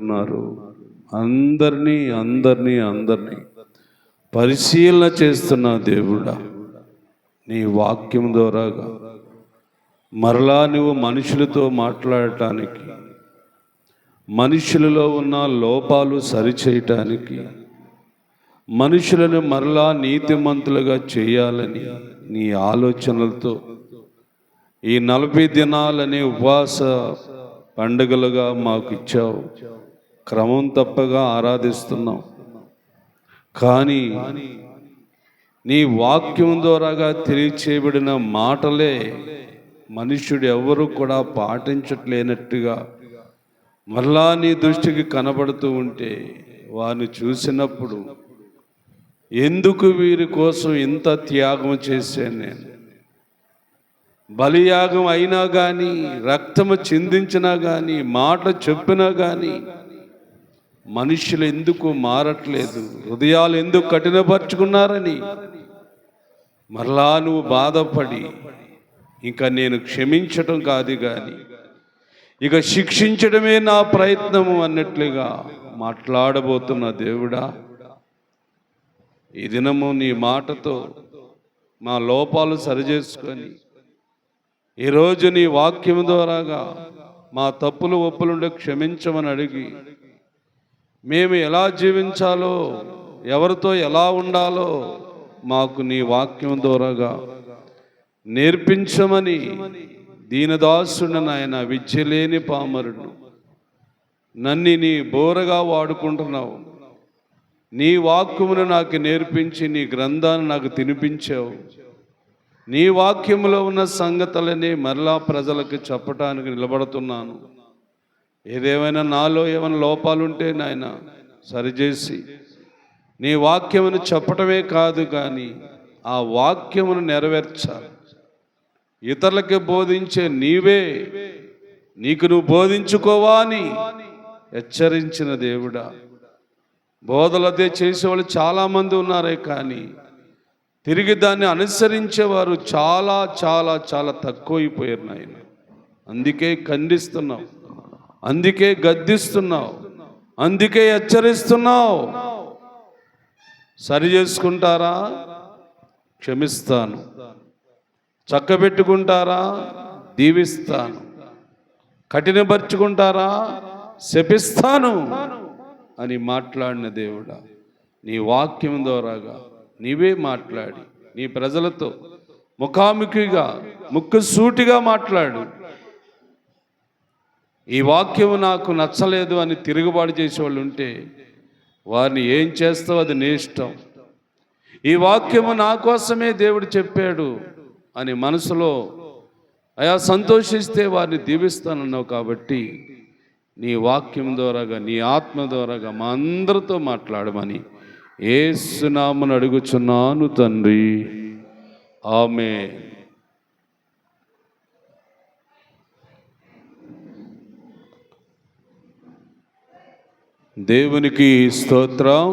ఉంటున్నారు. అందరినీ పరిశీలన చేస్తున్న దేవుడా, నీ వాక్యం ద్వారాగా మరలా నువ్వు మనుషులతో మాట్లాడటానికి, మనుషులలో ఉన్న లోపాలు సరిచేయటానికి, మనుషులను మరలా నీతిమంతులుగా చేయాలని నీ ఆలోచనలతో ఈ 40 దినాలనే ఉపవాస పండుగలుగా మాకు ఇచ్చావు. క్రమం తప్పగా ఆరాధిస్తున్నాం. కానీ నీ వాక్యం ద్వారాగా తెలియచేయబడిన మాటలే మనుష్యుడు ఎవరు కూడా పాటించట్లేనట్టుగా మరలా నీ దృష్టికి కనబడుతూ ఉంటే వారిని చూసినప్పుడు ఎందుకు వీరి కోసం ఇంత త్యాగం చేశాను నేను? బలియాగం అయినా కానీ, రక్తము చిందించినా కానీ, మాట చెప్పినా కానీ మనుషులు ఎందుకు మారట్లేదు, హృదయాలు ఎందుకు కఠినపరుచుకున్నారని మరలా నువ్వు బాధపడి ఇంకా నేను క్షమించటం కాదు కానీ ఇక శిక్షించడమే నా ప్రయత్నము అన్నట్లుగా మాట్లాడబోతున్న దేవుడా, ఈ దినము నీ మాటతో మా లోపాలు సరిచేసుకొని ఈరోజు నీ వాక్యం ద్వారాగా మా తప్పులు ఒప్పులుండే క్షమించమని అడిగి మేము ఎలా జీవించాలో, ఎవరితో ఎలా ఉండాలో మాకు నీ వాక్యం ద్వారాగా నేర్పించమని దీనదాసుడు నాయన, విద్యలేని పామరుడు, నన్ను నీ బోరగా వాడుకుంటున్నావు. నీ వాక్యమును నాకు నేర్పించి నీ గ్రంథాన్ని నాకు తినిపించావు. నీ వాక్యములో ఉన్న సంగతులని మరలా ప్రజలకు చెప్పటానికి నిలబడుతున్నాను. ఏదేమైనా నాలో ఏమైనా లోపాలుంటే నాయన సరిచేసి నీ వాక్యమును చెప్పటమే కాదు కానీ ఆ వాక్యమును నెరవేర్చాలి. ఇతరులకి బోధించే నీవే నీకు నువ్వు బోధించుకోవా అని హెచ్చరించిన దేవుడా, బోధలు అదే చేసేవాళ్ళు చాలామంది ఉన్నారే కానీ తిరిగి దాన్ని అనుసరించేవారు చాలా చాలా చాలా తక్కువైపోయారు నాయన. అందుకే ఖండిస్తున్నావు, అందుకే గద్దిస్తున్నావు, అందుకే హెచ్చరిస్తున్నావు. సరి చేసుకుంటారా? క్షమిస్తాను. చక్కబెట్టుకుంటారా? దీవిస్తాను. కఠినపరుచుకుంటారా? శపిస్తాను అని మాట్లాడిన దేవుడా, నీ వాక్యం ద్వారాగా నీవే మాట్లాడి నీ ప్రజలతో ముఖాముఖిగా ముక్కుసూటిగా మాట్లాడు. ఈ వాక్యం నాకు నచ్చలేదు అని తిరుగుబాటు చేసేవాళ్ళు ఉంటే వారిని ఏం చేస్తావు అది నీ ఇష్టం. ఈ వాక్యము నా కోసమే దేవుడు చెప్పాడు అని మనసులో అయా సంతోషిస్తే వారిని దీవిస్తానన్నావు. కాబట్టి నీ వాక్యం ద్వారాగా, నీ ఆత్మ ద్వారాగా మా అందరితో మాట్లాడమని యేసు నామమున అడుగుచున్నాను తండ్రి, ఆమేన్. దేవునికి స్తోత్రం.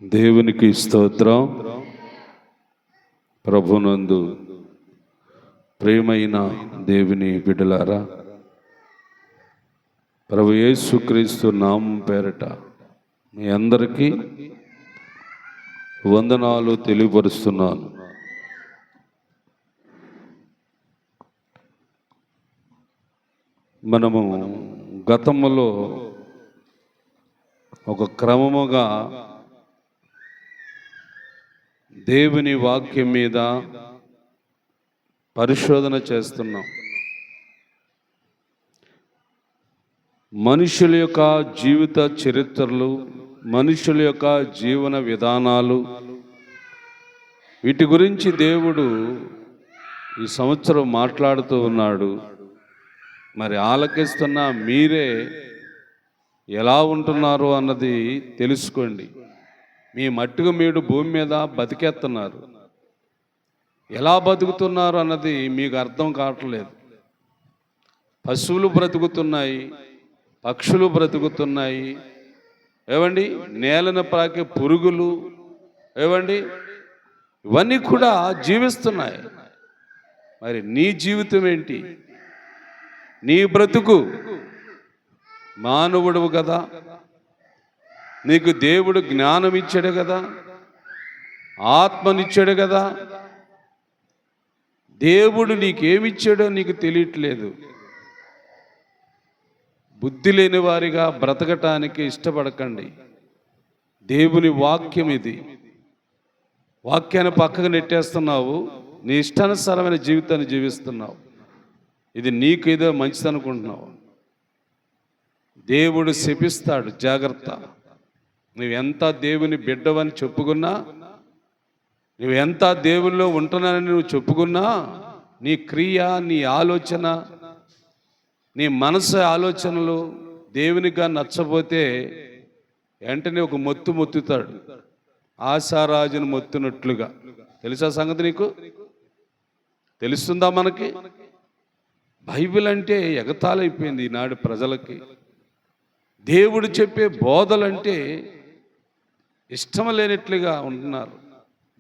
దేవునికి స్తోత్రం. ప్రభునందు ప్రియమైన దేవుని బిడ్డలారా, ప్రభు యేసుక్రీస్తు నామం పేరట మీ అందరికీ వందనాలు తెలియపరుస్తున్నాను. మనము గతంలో ఒక క్రమముగా దేవుని వాక్యం మీద పరిశోధన చేస్తున్నాం. మనుషుల యొక్క జీవిత చరిత్రలు, మనుషుల యొక్క జీవన విధానాలు, వీటి గురించి దేవుడు ఈ సంవత్సరం మాట్లాడుతూ ఉన్నాడు. మరి ఆలకిస్తున్న మీరే ఎలా ఉంటున్నారు అన్నది తెలుసుకోండి. మీ మట్టుకు మీరు భూమి మీద బతికేస్తున్నారు. ఎలా బతుకుతున్నారు అన్నది మీకు అర్థం కావట్లేదు. పశువులు బ్రతుకుతున్నాయి, పక్షులు బ్రతుకుతున్నాయి, ఏవండి, నేలను ప్రాకే పురుగులు, ఏవండి, ఇవన్నీ కూడా జీవిస్తున్నాయి. మరి నీ జీవితం ఏంటి? నీ బ్రతుకు? మానవుడువు కదా, నీకు దేవుడు జ్ఞానం ఇచ్చాడు కదా, ఆత్మనిచ్చాడు కదా. దేవుడు నీకేమిచ్చాడో నీకు తెలియట్లేదు. బుద్ధి లేని వారిగా బ్రతకటానికి ఇష్టపడకండి. దేవుని వాక్యం ఇది. వాక్యాన్ని పక్కకు నెట్టేస్తున్నావు, నీ ఇష్టానుసారమైన జీవితాన్ని జీవిస్తున్నావు. ఇది నీకు ఏదో మంచిది అనుకుంటున్నావు. దేవుడు శపిస్తాడు, జాగ్రత్త. నువ్వెంత దేవుని బిడ్డవని చెప్పుకున్నా, నువ్వెంత దేవుల్లో ఉంటున్నానని నువ్వు చెప్పుకున్నా, నీ క్రియ, నీ ఆలోచన, నీ మనసు ఆలోచనలు దేవునిగా నచ్చపోతే వెంటనే ఒక మొత్తుతాడు, ఆశారాజును మొత్తునట్లుగా. తెలుసా సంగతి నీకు? తెలుస్తుందా మనకి? బైబిల్ అంటే ఎగతాళైపోయింది ఈనాడు ప్రజలకి. దేవుడు చెప్పే బోధలంటే ఇష్టం లేనట్లుగా ఉంటున్నారు.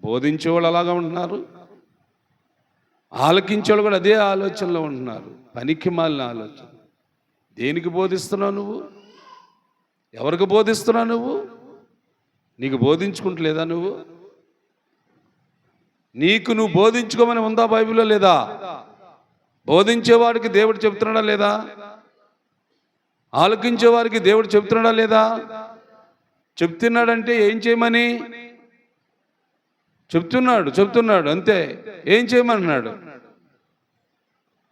బోధించేవాళ్ళు అలాగా ఉంటున్నారు, ఆలకించేవాళ్ళు కూడా అదే ఆలోచనలో ఉంటున్నారు. పనికి మాలిన ఆలోచన. దేనికి బోధిస్తున్నావు నువ్వు? ఎవరికి బోధిస్తున్నావు నువ్వు? నీకు బోధించుకుంటలేదా నువ్వు? నీకు నువ్వు బోధించుకోమని ఉందా బైబిల్లో లేదా? బోధించేవాడికి దేవుడు చెప్తున్నాడా లేదా? ఆలోకించేవారికి దేవుడు చెప్తున్నాడా లేదా? చెప్తున్నాడంటే ఏం చేయమని చెప్తున్నాడు అంతే. ఏం చేయమన్నాడు?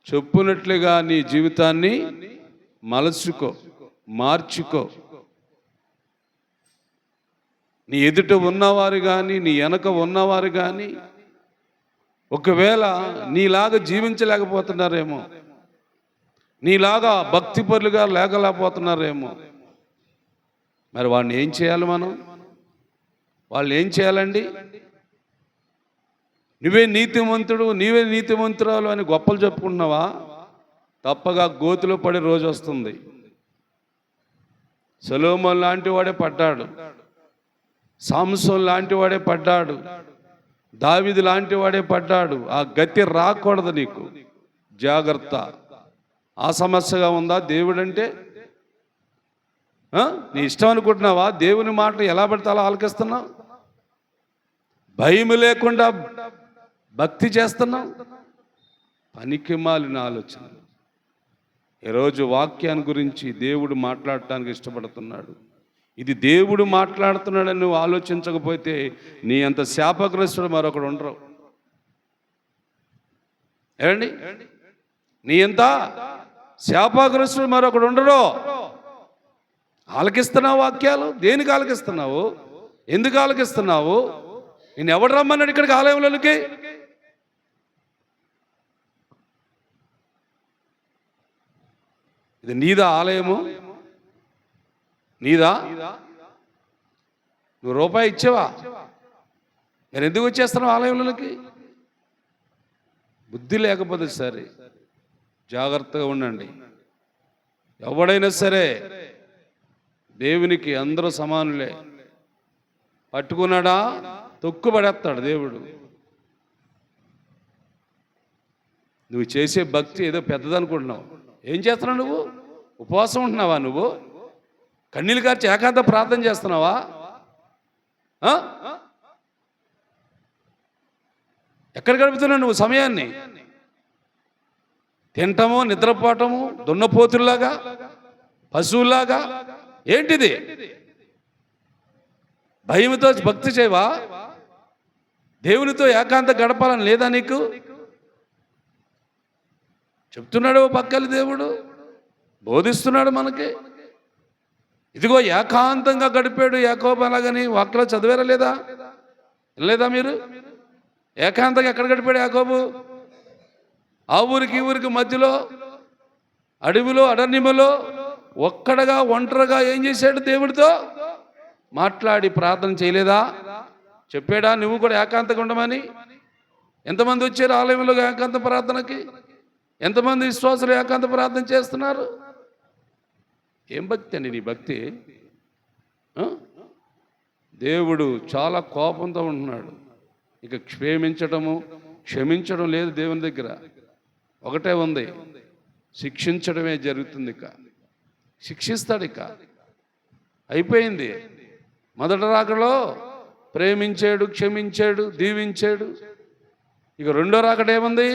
చెప్పునట్లుగా నీ జీవితాన్ని మలచుకో, మార్చుకో. నీ ఎదుట ఉన్నవారు కానీ, నీ వెనక ఉన్నవారు కానీ ఒకవేళ నీలాగా జీవించలేకపోతున్నారేమో, నీలాగా భక్తిపరులుగా లేకపోతున్నారేమో. మరి వాడిని ఏం చేయాలి మనం? వాళ్ళు ఏం చేయాలండి? నువ్వే నీతిమంతుడు, నీవే నీతిమంతురాలు అని గొప్పలు చెప్పుకుంటున్నావా? తప్పగా గోతులో పడే రోజు వస్తుంది. సొలొమోను లాంటి వాడే పడ్డాడు, సాంసోన్ లాంటి వాడే పడ్డాడు, దావీదు లాంటి వాడే పడ్డాడు. ఆ గతి రాకూడదు నీకు, జాగ్రత్త. ఆ సమస్యగా ఉందా దేవుడంటే? నీ ఇష్టం అనుకుంటున్నావా? దేవుని మాట ఎలా పడితే అలా ఆలకిస్తున్నావు, భయం లేకుండా భక్తి చేస్తున్నావు. పనికి మాలిన ఆలోచన. ఈరోజు వాక్యాన్ని గురించి దేవుడు మాట్లాడటానికి ఇష్టపడుతున్నాడు. ఇది దేవుడు మాట్లాడుతున్నాడని నువ్వు ఆలోచించకపోతే నీ అంత శాపగ్రస్తుడు మరొకడు ఉండరు. ఏమండి, నీ అంత శాపగ్రస్తుడు మరొకడు ఉండరు. ఆలకిస్తున్నావు వాక్యాలు? దేనికి ఆలకిస్తున్నావు? ఎందుకు ఆలకిస్తున్నావు? నేను ఎవడు రమ్మన్నాడు ఇక్కడికి ఆలయంలోనికి? ఇది నీదా ఆలయము? నీదా? నువ్వు రూపాయి ఇచ్చావా? నేను ఎందుకు వచ్చేస్తున్నావు ఆలయంలోకి? బుద్ధి లేకపోతే సరే, జాగ్రత్తగా ఉండండి. ఎవడైనా సరే దేవునికి అందరూ సమానులే. పట్టుకున్నాడా తొక్కుపడేస్తాడు దేవుడు. నువ్వు చేసే భక్తి ఏదో పెద్దదనుకుంటున్నావు. ఏం చేస్తున్నావు నువ్వు? ఉపవాసం ఉంటున్నావా? నువ్వు కన్నీళ్ళు కార్చి ఏకాంత ప్రార్థన చేస్తున్నావా? ఎక్కడ గడుపుతున్నావు నువ్వు సమయాన్ని? తింటము, నిద్రపోవటము, దున్నపోతుల్లాగా, పశువులాగా. ఏంటిది? భయంతో భక్తి చేయవా? దేవునితో ఏకాంత గడపాలని లేదా నీకు? చెప్తున్నాడు పక్కల దేవుడు, బోధిస్తున్నాడు మనకి. ఇదిగో ఏకాంతంగా గడిపాడు యాకోబు అలాగని వాక్లో చదివారా లేదా? లేదా మీరు? ఏకాంతంగా ఎక్కడ గడిపాడు యాకోబు? ఆ ఊరికి ఈ ఊరికి మధ్యలో, అడవిలో, అడర్నిమలో ఒక్కడగా ఒంటరిగా ఏం చేశాడు? దేవుడితో మాట్లాడి ప్రార్థన చేయలేదా? చెప్పాడా నువ్వు కూడా ఏకాంతంగా ఉండమని? ఎంతమంది వచ్చారు ఆలయంలో ఏకాంత ప్రార్థనకి? ఎంతమంది విశ్వాసులు ఏకాంత ప్రార్థన చేస్తున్నారు? ఏం భక్తి అండి నీ భక్తి? దేవుడు చాలా కోపంతో ఉంటున్నాడు. ఇక క్షమించడం లేదు దేవుని దగ్గర. ఒకటే ఉంది, శిక్షించడమే జరుగుతుంది. ఇక శిక్షిస్తాడు. ఇక అయిపోయింది. మొదటి రాకడలో ప్రేమించాడు, క్షమించాడు, దీవించాడు. ఇక రెండో రాకడ ఏముంది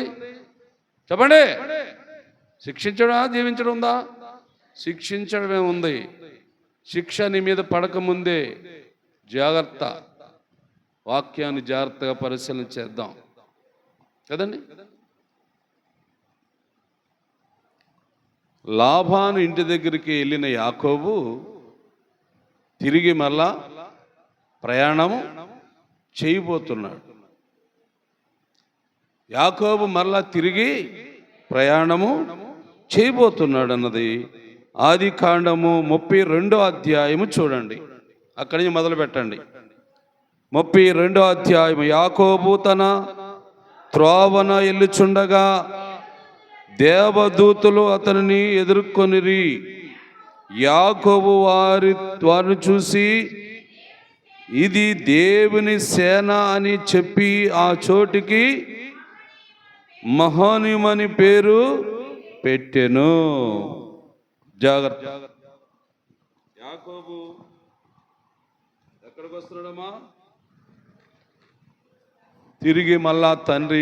చెప్పండి? శిక్షించడా దీవించడం ఉందా? శిక్షించడమే ఉంది. శిక్ష నీ మీద పడకముందే జాగ్రత్త. వాక్యాన్ని జాగ్రత్తగా పరిశీలన చేద్దాం కదండి. లాబాను ఇంటి దగ్గరికి వెళ్ళిన యాకోబు తిరిగి మళ్ళా ప్రయాణము చేయబోతున్నాడు. యాకోబు మళ్ళా తిరిగి ప్రయాణము చేయబోతున్నాడు అన్నది ఆదికాండము 32వ అధ్యాయము చూడండి. అక్కడి నుంచి మొదలు పెట్టండి. 32వ అధ్యాయము. యాకోబు తన త్రోవన ఎల్లుచుండగా దేవదూతలు అతనిని ఎదుర్కొనిరి. యాకోబు వారిని చూసి ఇది దేవుని సేన అని చెప్పి ఆ చోటికి మహోనిమని పేరు పెట్టెను. జాగ్రత్త. యాకోబు ఎక్కడికి వస్తున్నాడమ్మా? తిరిగి మళ్ళా తండ్రి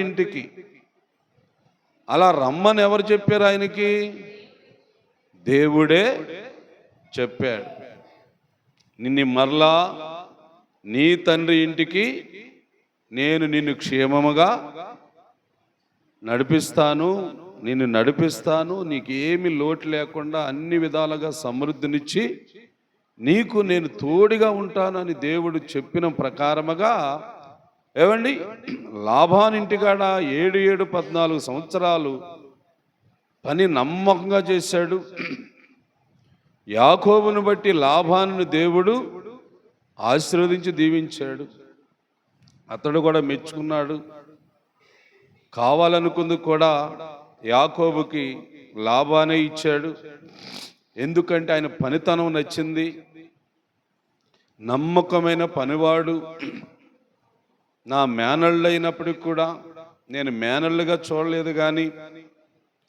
ఇంటికి. అలా రమ్మని ఎవరు చెప్పారు ఆయనకి? దేవుడే చెప్పాడు. నిన్ను మరలా నీ తండ్రి ఇంటికి నేను నిన్ను క్షేమముగా నడిపిస్తాను. నీకు ఏమి లోటు లేకుండా అన్ని విధాలుగా సమృద్ధినిచ్చి నీకు నేను తోడుగా ఉంటాను అని దేవుడు చెప్పిన ప్రకారముగా ఏవండి లాబానింటికాడ 14 సంవత్సరాలు పని నమ్మకంగా చేశాడు. యాకోబును బట్టి లాబానును దేవుడు ఆశీర్వదించి దీవించాడు. అతడు కూడా మెచ్చుకున్నాడు. కావాలనుకుంది కూడా యాకోబుకి లాబానే ఇచ్చాడు. ఎందుకంటే ఆయన పనితనం నచ్చింది. నమ్మకమైన పనివాడు. నా మేనళ్ళు అయినప్పటికి కూడా నేను మేనళ్ళుగా చూడలేదు, కానీ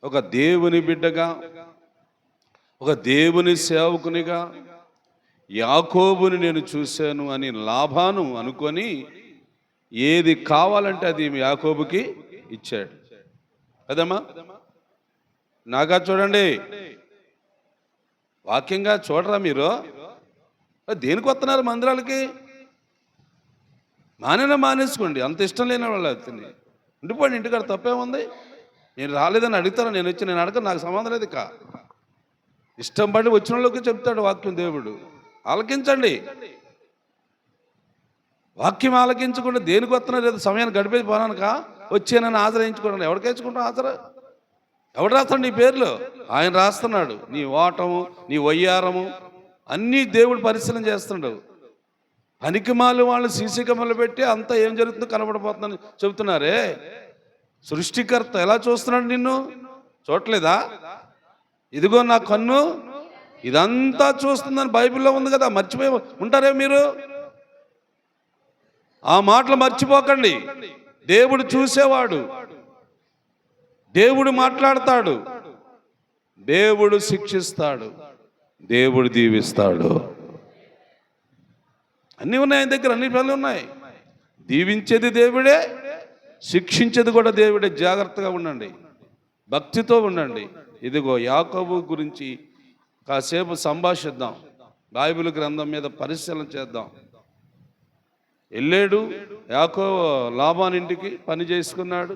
ఒక దేవుని బిడ్డగా, ఒక దేవుని సేవకునిగా యాకోబుని నేను చూశాను అని లాబాను అనుకొని ఏది కావాలంటే అది యాకోబుకి ఇచ్చాడు కదమ్మా. నాగా చూడండి, వాక్యంగా చూడరా మీరు? దేనికి వస్తున్నారు మందిరాలకి? మానేసుకోండి. అంత ఇష్టం లేని వాళ్ళు ఉండిపోండి ఇంటికాడ. తప్పేముంది? నేను రాలేదని అడుగుతాను, నేను అడగను, నాకు సంబంధం లేదు. ఇక ఇష్టం పడి వచ్చిన వాళ్ళకి చెప్తాడు వాక్యం దేవుడు. ఆలకించండి. వాక్యం ఆలకించకుండా దేనికి వస్తున్నారు? లేదు సమయాన్ని గడిపేసి పోనానుక వచ్చానని ఆశ్రయించుకోండి. ఎవరికి వేసుకుంటాం ఆశ్ర? ఎవడు రాస్తాడు నీ పేర్లు? ఆయన రాస్తున్నాడు. నీ ఓటము, నీ వయ్యారము అన్నీ దేవుడు పరిశీలన చేస్తున్నాడు. పనికిమాలు వాళ్ళు సీసీ కెమెరాలు పెట్టి అంతా ఏం జరుగుతుందో కనబడిపోతుందని చెబుతున్నారే. సృష్టికర్త ఎలా చూస్తున్నాడు నిన్ను? చూడలేదా? ఇదిగో నా కన్ను ఇదంతా చూస్తుందని బైబిల్లో ఉంది కదా. మర్చిపోయి ఉంటారే మీరు? ఆ మాటలు మర్చిపోకండి. దేవుడు చూసేవాడు, దేవుడు మాట్లాడతాడు, దేవుడు శిక్షిస్తాడు, దేవుడు దీవిస్తాడు. అన్నీ ఉన్నాయి ఆయన దగ్గర, అన్ని పనులు ఉన్నాయి. దీవించేది దేవుడే, శిక్షించేది కూడా దేవుడే. జాగ్రత్తగా ఉండండి, భక్తితో ఉండండి. ఇదిగో యాకోబు గురించి కాసేపు సంభాషిద్దాం. బైబిల్ గ్రంథం మీద పరిశీలన చేద్దాం. వెళ్ళాడు యాకోబు లాబానింటికి, పని చేసుకున్నాడు.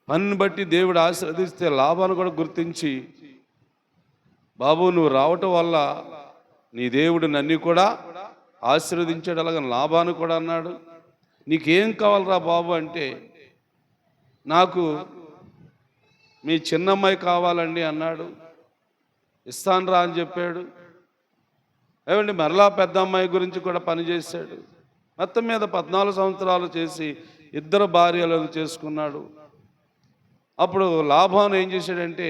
పనిని బట్టి దేవుడు ఆశీర్వదిస్తే లాబాను కూడా గుర్తించి, బాబు నువ్వు రావటం వల్ల నీ దేవుడు నన్ను కూడా ఆశీర్వదించాడు. అలాగే లాబాను కూడా అన్నాడు, నీకేం కావాలరా బాబు అంటే, నాకు మీ చిన్నమ్మాయి కావాలండి అన్నాడు. ఇస్తాను రా అని చెప్పాడు. ఏమండి మరలా పెద్ద అమ్మాయి గురించి కూడా పనిచేశాడు. మొత్తం మీద 14 సంవత్సరాలు చేసి 2 భార్యలను చేసుకున్నాడు. అప్పుడు లాభాను ఏం చేశాడంటే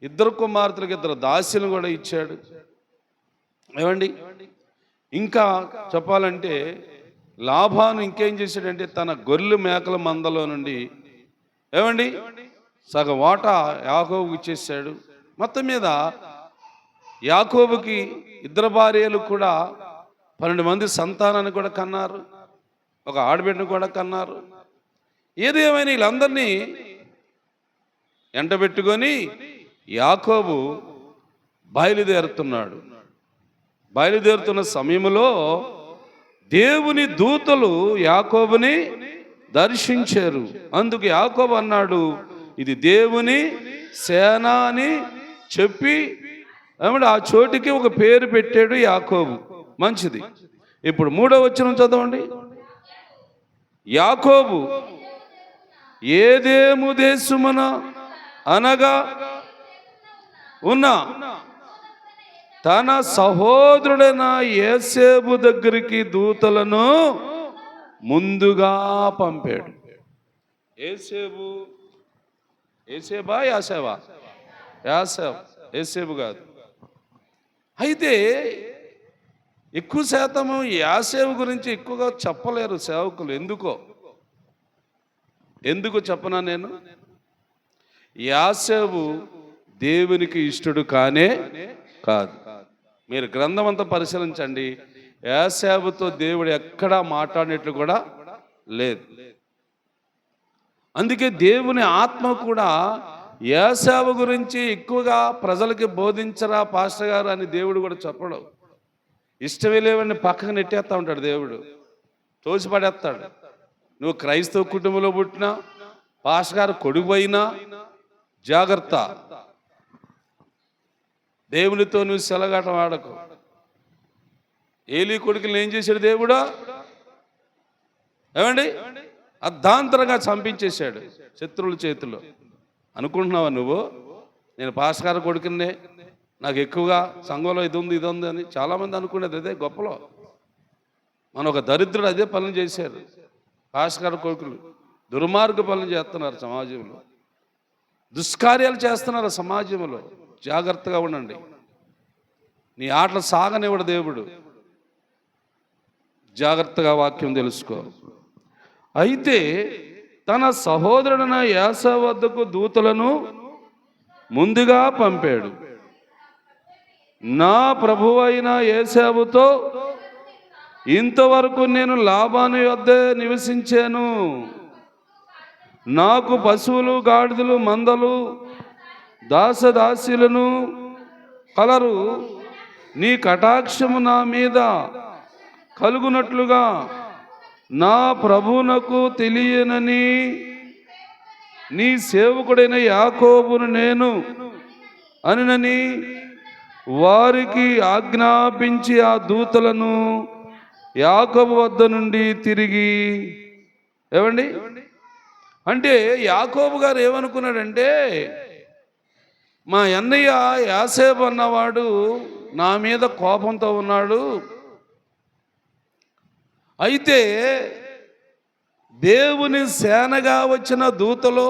2 కుమార్తెలకు 2 దాసీలను కూడా ఇచ్చాడు. ఏమండి ఇంకా చెప్పాలంటే లాభాను ఇంకేం చేశాడంటే తన గొర్రెలు మేకల మందలో నుండి ఏమండి సగం వాటా యాకోబుకి ఇచ్చేసాడు. మొత్తం మీద యాకోబుకి 2 భార్యలు కూడా 12 మంది సంతానాన్ని కూడా కన్నారు. ఒక ఆడబిడ్డను కూడా కన్నారు. ఏది ఏమైనా వీళ్ళందరినీ ఎంటబెట్టుకొని యాకోబు బయలుదేరుతున్న సమయంలో దేవుని దూతలు యాకోబుని దర్శించారు. అందుకు యాకోబు అన్నాడు, ఇది దేవుని సేన అని చెప్పి ఏమంటే ఆ చోటికి ఒక పేరు పెట్టాడు యాకోబు. మంచిది. ఇప్పుడు 3వ వచనం చదవండి. యాకోబు ఏదేము దేశమున అనగా ఉన్న తన సహోదరుడైన యోసేపు దగ్గరికి దూతలను ముందుగా పంపాడు. యోసేపు కాదు. అయితే ఎక్కువ శాతము యాసేపు గురించి ఎక్కువగా చెప్పలేరు సేవకులు. ఎందుకు చెప్పనా నేను? యాసేపు దేవునికి ఇష్టడు కానే కాదు. మీరు గ్రంథం అంతా పరిశీలించండి. యాసేపుతో దేవుడు ఎక్కడా మాట్లాడినట్లు కూడా లేదు. అందుకే దేవుని ఆత్మ కూడా యాసేపు గురించి ఎక్కువగా ప్రజలకి బోధించరా పాస్టర్ గారు అని దేవుడు కూడా చెప్పడు. ఇష్టమే లేవని పక్కకు నెట్టేస్తూ ఉంటాడు. దేవుడు తోసిపడేస్తాడు. నువ్వు క్రైస్తవ కుటుంబంలో పుట్టినా పాస్టర్ గారు కొడుకు పోయినా జాగ్రత్త, దేవునితో నువ్వు సెలగాటం ఆడకు. ఏలీ కొడుకుని ఏం చేశాడు దేవుడా? ఏమండి అర్ధాంతరంగా చంపించేశాడు శత్రువుల చేతిలో. అనుకుంటున్నావా నువ్వు నేను పాస్టర్ గారు కొడుకునే, నాకు ఎక్కువగా సంఘంలో ఇది ఉంది అని చాలామంది అనుకునేది అదే గొప్పలో. మన ఒక దరిద్రుడు అదే పనులు చేశారు. పాస్టర్ గారు కొడుకులు దుర్మార్గ పనులు చేస్తున్నారు సమాజంలో, దుష్కార్యాలు చేస్తున్నారు సమాజంలో. జాగ్రత్తగా ఉండండి. నీ ఆటలు సాగనివ్వడు దేవుడు. జాగ్రత్తగా వాక్యం తెలుసుకో. అయితే తన సహోదరుడైన యోసేపు వద్దకు దూతలను ముందుగా పంపాడు. నా ప్రభువైన యోసేపుతో ఇంతవరకు నేను లాబాను యొద్దే నివసించాను. నాకు పశువులు, గాడిదలు, మందలు, దాసదాసీలను కలరు. నీ కటాక్షము నా మీద కలుగునట్లుగా నా ప్రభువునకు తెలియనని నీ సేవకుడైన యాకోబును నేను అనినని వారికి ఆజ్ఞాపించి ఆ దూతలను యాకోబు వద్ద నుండి తిరిగి ఏమండి అంటే యాకోబు గారు ఏమనుకున్నాడంటే, మా అన్నయ్య యోసేపు అన్నవాడు నా మీద కోపంతో ఉన్నాడు. అయితే దేవుని సేనగా వచ్చిన దూతలో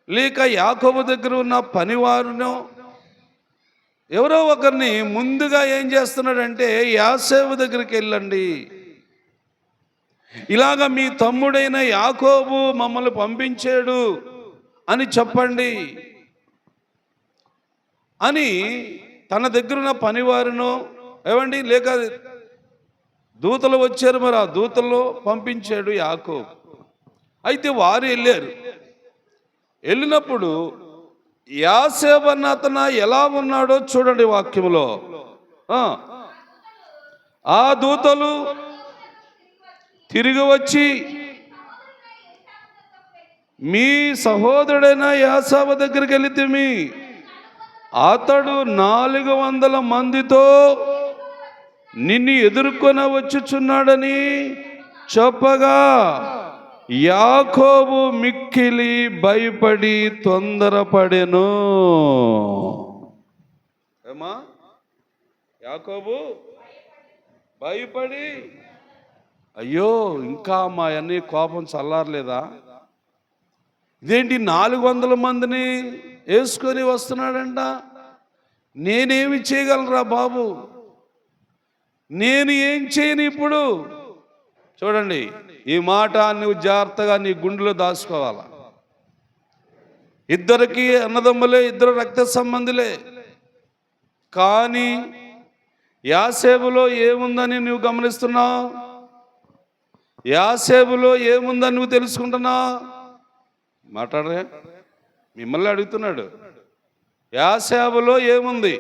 లేక యాకోబు దగ్గర ఉన్న పనివారునో ఎవరో ఒకరిని ముందుగా ఏం చేస్తున్నాడంటే యోసేపు దగ్గరికి వెళ్ళండి, ఇలాగ మీ తమ్ముడైన యాకోబు మమ్మల్ని పంపించాడు అని చెప్పండి అని తన దగ్గరున్న పనివారినో ఏమండి లేక దూతలు వచ్చారు, మరి ఆ దూతల్లో పంపించాడు యాకోబు. అయితే వారు వెళ్ళినప్పుడు యోసేపు అన్న అతను ఎలా ఉన్నాడో చూడండి వాక్యంలో. ఆ దూతలు తిరిగి వచ్చి మీ సహోదరుడైన యోసేపు దగ్గరికి వెళితిమి, అతడు 400 మందితో నిన్ను ఎదుర్కొని వచ్చుచున్నాడని చెప్పగా యాకోబు మిక్కిలి భయపడి తొందరపడెను. ఏమా యాకోబు భయపడి అయ్యో ఇంకా మా అన్నీ కోపం చల్లారలేదా, ఇదేంటి 400 మందిని వేసుకొని వస్తున్నాడంట, నేనేమి చేయగలరా బాబు, నేను ఏం చేయను ఇప్పుడు. చూడండి, ఈ మాట నువ్వు జాగ్రత్తగా నీ గుండెలో దాచుకోవాలా. ఇద్దరికి అన్నదమ్ములే, ఇద్దరు రక్త సంబంధులే, కానీ యాసేబులో ఏముందని నువ్వు గమనిస్తున్నావు? యాసేబులో ఏముందని నువ్వు తెలుసుకుంటున్నావు? మాట్లాడరే, మిమ్మల్ని అడుగుతున్నాడు. యాసేబులో ఏముంది?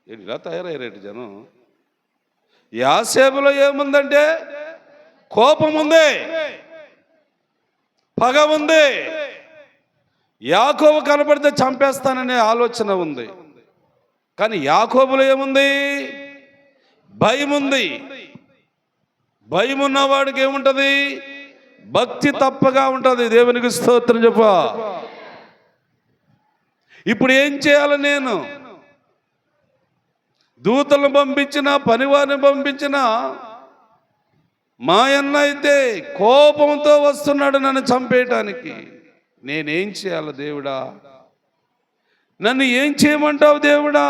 ఇలా తయారయ్యారేటి జనం. యాసేబులో ఏముందంటే కోపం ఉంది, పగ ఉంది, యాకోబు కనపడితే చంపేస్తాననే ఆలోచన ఉంది. కానీ యాకోబులో ఏముంది? భయం ఉంది. భయం ఉన్నవాడికి ఏముంటది? భక్తి తప్పగా ఉంటుంది. దేవునికి స్తోత్రం చెప్ప. ఇప్పుడు ఏం చేయాలి? నేను దూతలను పంపించిన, పనివారిని పంపించిన, మా అన్న అయితే కోపంతో వస్తున్నాడు నన్ను చంపేయటానికి. నేనేం చేయాలి దేవుడా? నన్ను ఏం చేయమంటావు దేవుడా?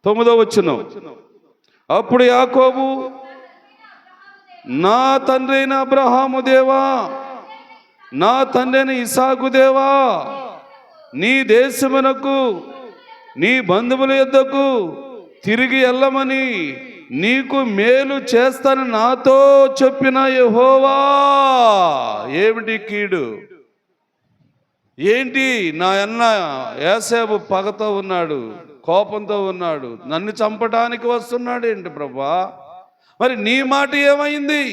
9వ వచనం, అప్పుడు యాకోబు, నా తండ్రి అయిన అబ్రహాము దేవా, నా తండ్రి అయిన ఇసాకు దేవా, నీ దేశమునకు నీ బంధువుల యొద్దకు తిరిగి వెళ్ళమని నీకు మేలు చేస్తాను నాతో చెప్పిన యెహోవా. ఏమిటి కీడు? ఏంటి? నా అన్న యాసేబు పగతో ఉన్నాడు, కోపంతో ఉన్నాడు, నన్ను చంపడానికి వస్తున్నాడు ఏంటి ప్రభా? మరి నీ మాట ఏమైంది?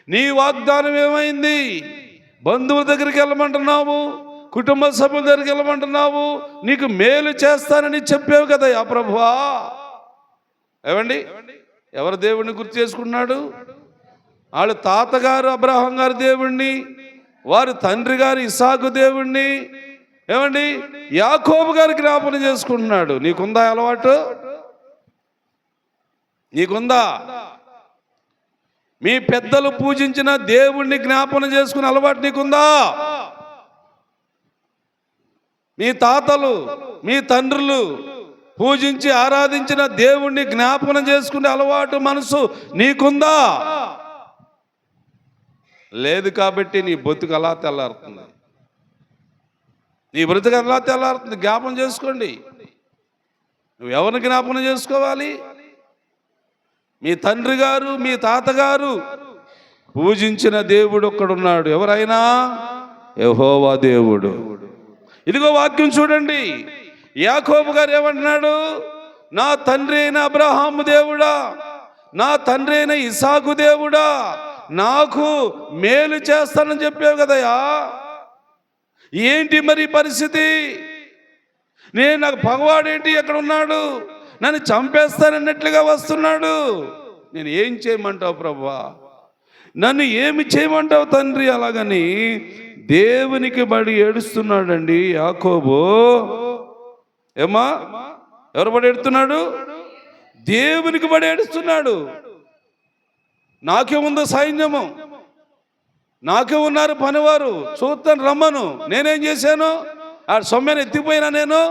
నీ వాగ్దానం ఏమైంది? బంధువుల దగ్గరికి వెళ్ళమంటున్నావు, కుటుంబ సభ్యుల దగ్గరికి వెళ్ళమంటున్నావు, నీకు మేలు చేస్తానని చెప్పావు కదా యా ప్రభువా. ఏమండి, ఎవరు దేవుణ్ణి గుర్తు చేసుకున్నాడు? వాళ్ళ తాతగారు అబ్రహాం గారు దేవుణ్ణి, వారి తండ్రి గారు ఇసాకు దేవుణ్ణి, ఏమండి యాకోబు గారు జ్ఞాపన చేసుకుంటున్నాడు. నీకుందా అలవాటు? నీకుందా? మీ పెద్దలు పూజించిన దేవుణ్ణి జ్ఞాపన చేసుకునే అలవాటు నీకుందా? మీ తాతలు, మీ తండ్రులు పూజించి ఆరాధించిన దేవుణ్ణి జ్ఞాపనం చేసుకునే అలవాటు మనసు నీకుందా? లేదు. కాబట్టి నీ బతుకు అలా తెల్లారుతుంది, నీ బ్రతుకు అలా తెల్లారుతుంది. జ్ఞాపనం చేసుకోండి. నువ్వు ఎవరిని జ్ఞాపనం చేసుకోవాలి? మీ తండ్రి గారు, మీ తాతగారు పూజించిన దేవుడు ఒక్కడున్నాడు. ఎవరైనా? యెహోవా దేవుడు. ఇదిగో వాక్యం చూడండి. యాకోబు గారు ఏమంటున్నాడు? నా తండ్రి అయిన అబ్రహాము దేవుడా, నా తండ్రి అయిన ఇసాకు దేవుడా, నాకు మేలు చేస్తానని చెప్పావు కదయా. ఏంటి మరి పరిస్థితి? నాకు పగవాడేంటి ఎక్కడ ఉన్నాడు? నన్ను చంపేస్తానన్నట్లుగా వస్తున్నాడు. నేను ఏం చేయమంటావు ప్రభువా? నన్ను ఏమి చేయమంటావు తండ్రి? అలాగని దేవునికి బడి ఏడుస్తున్నాడండి యాకోబు. ఏమా, ఎవరు బడి ఏడుస్తున్నాడు? దేవునికి బడి ఏడుస్తున్నాడు. నాకే ఉందో సైన్యము, నాకే ఉన్నారు పనివారు, చూస్తాను రమ్మను, నేనేం చేశాను? ఆ సొమ్మెను ఎత్తిపోయినా నేను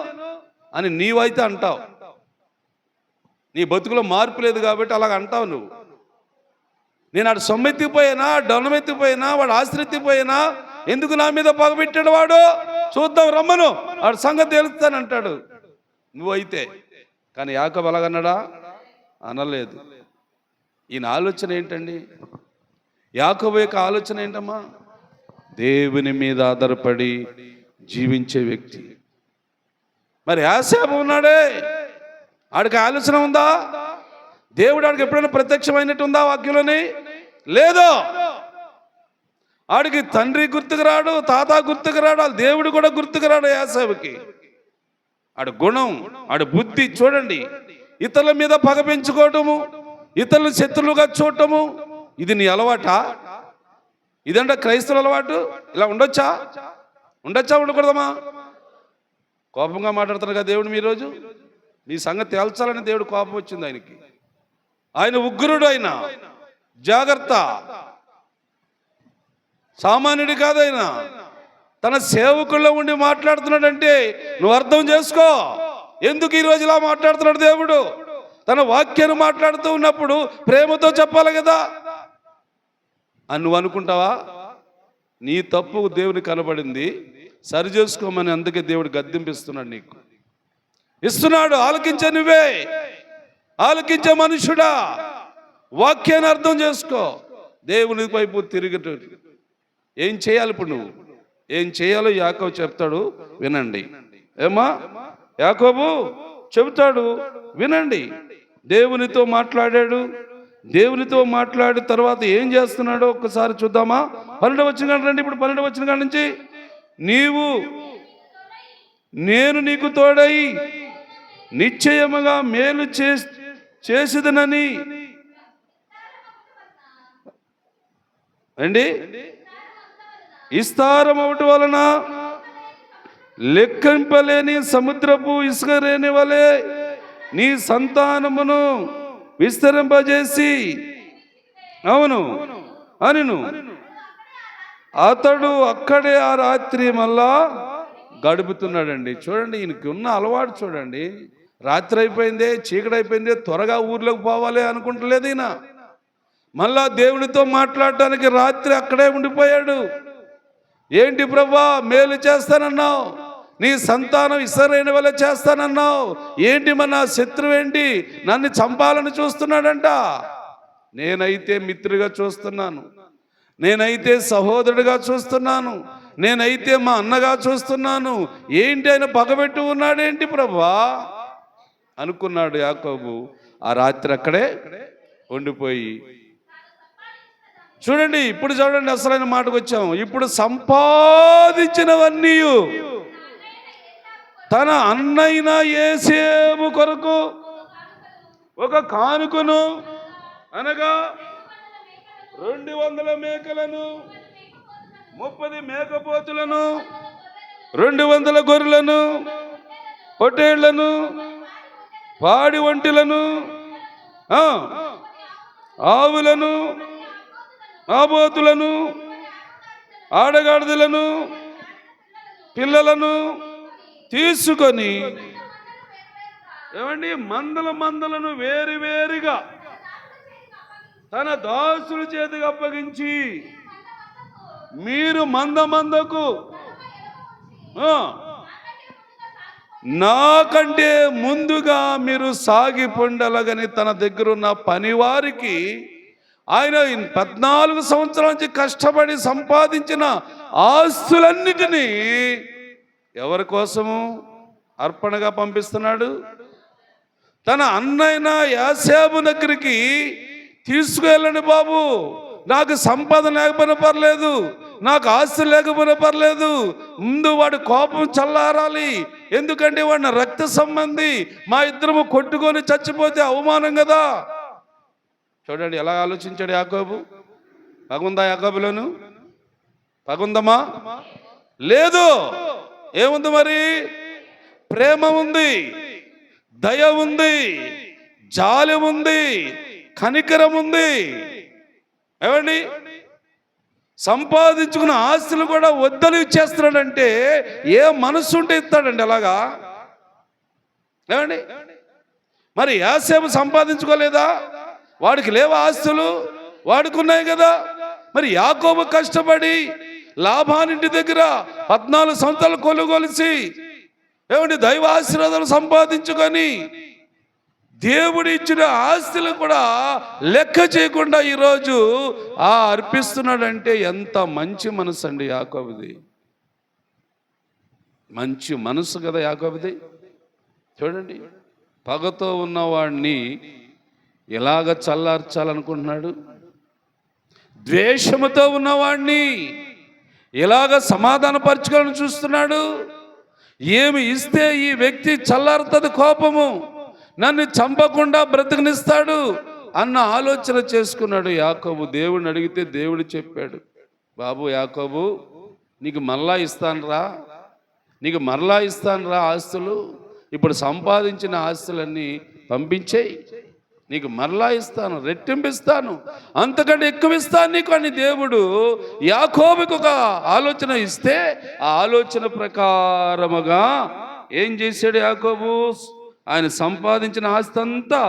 అని నీవైతే అంటావు. నీ బతుకులో మార్పు లేదు కాబట్టి అలాగ అంటావు నువ్వు. నేను ఆడు సొమ్మెత్తిపోయినా, డొనం ఎత్తిపోయినా, వాడు ఆస్తి ఎత్తిపోయినా, ఎందుకు నా మీద పగబెట్టాడు వాడు? చూద్దాం రమ్మను, వాడు సంగతి తెలుస్తానంటాడు నువ్వైతే. కానీ యాకోబు అలాగన్నాడా? అనలేదు. ఈయన ఆలోచన ఏంటండి? యాకోబు యొక్క ఆలోచన ఏంటమ్మా? దేవుని మీద ఆధారపడి జీవించే వ్యక్తి. మరి యాసేబు ఉన్నాడే, ఆడికి ఆలోచన ఉందా? దేవుడు ఆడికి ఎప్పుడైనా ప్రత్యక్షమైనట్టు ఉందా వాక్యంలోని? లేదు. ఆడికి తండ్రి గుర్తుకు రాడు, తాత గుర్తుకు రాడు, వాళ్ళ దేవుడు కూడా గుర్తుకు రాడు యాసేబుకి. ఆడి గుణం, ఆడి బుద్ధి చూడండి. ఇతరుల మీద పగ పెంచుకోవటము, ఇతరులు శత్రులుగా చూడటము, ఇది నీ అలవాటా? ఇదంటే క్రైస్తవుల అలవాటు. ఇలా ఉండొచ్చా ఉండకూడదమ్మా? కోపంగా మాట్లాడుతున్నారు కదా దేవుడు. ఈరోజు మీ సంగతి తేల్చాలని దేవుడు కోపం వచ్చింది ఆయనకి. ఆయన ఉగ్రుడు, ఆయన జాగ్రత్త, సామాన్యుడి కాదు ఆయన. తన సేవకుల్లో ఉండి మాట్లాడుతున్నాడంటే నువ్వు అర్థం చేసుకో. ఎందుకు ఈరోజు ఇలా మాట్లాడుతున్నాడు దేవుడు? తన వాక్యాన్ని మాట్లాడుతూ ఉన్నప్పుడు ప్రేమతో చెప్పాలి కదా అని నువ్వు అనుకుంటావా? నీ తప్పు దేవుని కనబడింది, సరి చేసుకోమని అందుకే దేవుడు గద్దింపిస్తున్నాడు, నీకు ఇస్తున్నాడు. ఆలకించే నువ్వే, ఆలకించే మనుషుడా, వాక్యాన్ని అర్థం చేసుకో. దేవుని వైపు తిరిగట ఏం చేయాలి? ఇప్పుడు నువ్వు ఏం చేయాలో యాకోబు చెప్తాడు, వినండి. ఏమా యాకోబు చెబుతాడు, వినండి. దేవునితో మాట్లాడాడు. దేవునితో మాట్లాడిన తర్వాత ఏం చేస్తున్నాడో ఒక్కసారి చూద్దామా? 12వ వచనం రండి. ఇప్పుడు 12వ వచనం నుంచి, నేను నీకు తోడై నిశ్చయముగా మేలు చేసేదనని అండి విస్తారమవటం వలన లెక్కింపలేని సముద్రపు ఇసుక రేణి వలె నీ సంతానమును విస్తరింపజేసి, అవును అనిను అతడు అక్కడే ఆ రాత్రి మళ్ళా గడుపుతున్నాడండి. చూడండి, ఈయనకి ఉన్న అలవాటు చూడండి. రాత్రి అయిపోయిందే, చీకటి అయిపోయిందే, త్వరగా ఊర్లోకి పోవాలి అనుకుంటలేదు ఈయన. మళ్ళా దేవునితో మాట్లాడటానికి రాత్రి అక్కడే ఉండిపోయాడు. ఏంటి ప్రభా, మేలు చేస్తానన్నావు, నీ సంతానం ఇసరైన వల్ల చేస్తానన్నావు, ఏంటి మన శత్రువు ఏంటి నన్ను చంపాలని చూస్తున్నాడంట. నేనైతే మిత్రుగా చూస్తున్నాను, నేనైతే సహోదరుడిగా చూస్తున్నాను, నేనైతే మా అన్నగా చూస్తున్నాను, ఏంటి ఆయన పగబెట్టి ఉన్నాడేంటి ప్రభా అనుకున్నాడు యాకోబు. ఆ రాత్రి అక్కడే ఉండిపోయి, చూడండి ఇప్పుడు చూడండి అసలైన మాటకు వచ్చాము. ఇప్పుడు సంపాదించినవన్నీ తన అన్నైన యేసేపు కొరకు ఒక కానుకను, అనగా 200 మేకలను, 30 మేకపోతులను, 200 గొర్రెలను, పొట్టేళ్లను, పాడి ఒంటెలను, ఆవులను, ఆబోతులను, ఆడగాడిదలను, పిల్లలను తీసుకొని, ఏమండి, మందలను వేరువేరుగా తన దాసుల చేతికి అప్పగించి, మీరు మందకు నాకంటే ముందుగా మీరు సాగి పొందలగని తన దగ్గర ఉన్న పనివారికి ఆయన 14 సంవత్సరాల నుంచి కష్టపడి సంపాదించిన ఆస్తులన్నిటినీ ఎవరి కోసము అర్పణగా పంపిస్తున్నాడు? తన అన్నైన యోసేపు దగ్గరికి తీసుకువెళ్ళండి బాబు, నాకు సంపాదన లేకపోయినా పర్లేదు, నాకు ఆస్తి లేకపోయినా పర్లేదు, ముందు వాడి కోపం చల్లారాలి, ఎందుకంటే వాడిన రక్త సంబంధి, మా ఇద్దరము కొట్టుకొని చచ్చిపోతే అవమానం కదా. చూడండి ఎలా ఆలోచించాడు యాకోబు. పగుందా యాకోబులోను? పగుందమా? లేదు. ఏముంది మరి? ప్రేమ ఉంది, దయ ఉంది, జాలి ఉంది, కనికరం ఉంది. ఏమండి, సంపాదించుకున్న ఆస్తులు కూడా వద్దలు ఇచ్చేస్తున్నాడంటే ఏ మనసు ఉంటే ఇస్తాడండి అలాగా? ఏమండి, మరి యోసేపు సంపాదించుకోలేదా? వాడికి లేవా ఆస్తులు? వాడికి ఉన్నాయి కదా. మరి యాకోబు కష్టపడి లాభానింటి దగ్గర 14 సంవత్సరాలు కొలుగొలిసి, ఏమంటే దైవ ఆశీర్వాదాలు సంపాదించుకొని దేవుడు ఇచ్చిన ఆస్తులు కూడా లెక్క చేయకుండా ఈరోజు అర్పిస్తున్నాడంటే ఎంత మంచి మనసు అండి యాకోబుది. మంచి మనసు కదా యాకోబుది. చూడండి, పగతో ఉన్నవాడిని ఎలాగ చల్లార్చాలనుకుంటున్నాడు, ద్వేషముతో ఉన్నవాడిని ఎలాగ సమాధానపరచుకోవాలని చూస్తున్నాడు. ఏమి ఇస్తే ఈ వ్యక్తి చల్లారుతుంది కోపము, నన్ను చంపకుండా బ్రతకనిస్తాడు అన్న ఆలోచన చేసుకున్నాడు యాకోబు. దేవుడిని అడిగితే దేవుడు చెప్పాడు, బాబు యాకోబు, నీకు మరలా ఇస్తానురా ఆస్తులు. ఇప్పుడు సంపాదించిన ఆస్తులన్నీ పంపించేయి, నీకు మరలా ఇస్తాను, రెట్టింపిస్తాను, అంతకంటే ఎక్కువ ఇస్తాను నీకు అని దేవుడు యాకోబుకు ఒక ఆలోచన ఇస్తే, ఆ ఆలోచన ప్రకారముగా ఏం చేశాడు యాకోబు? ఆయన సంపాదించిన ఆస్తి అంతా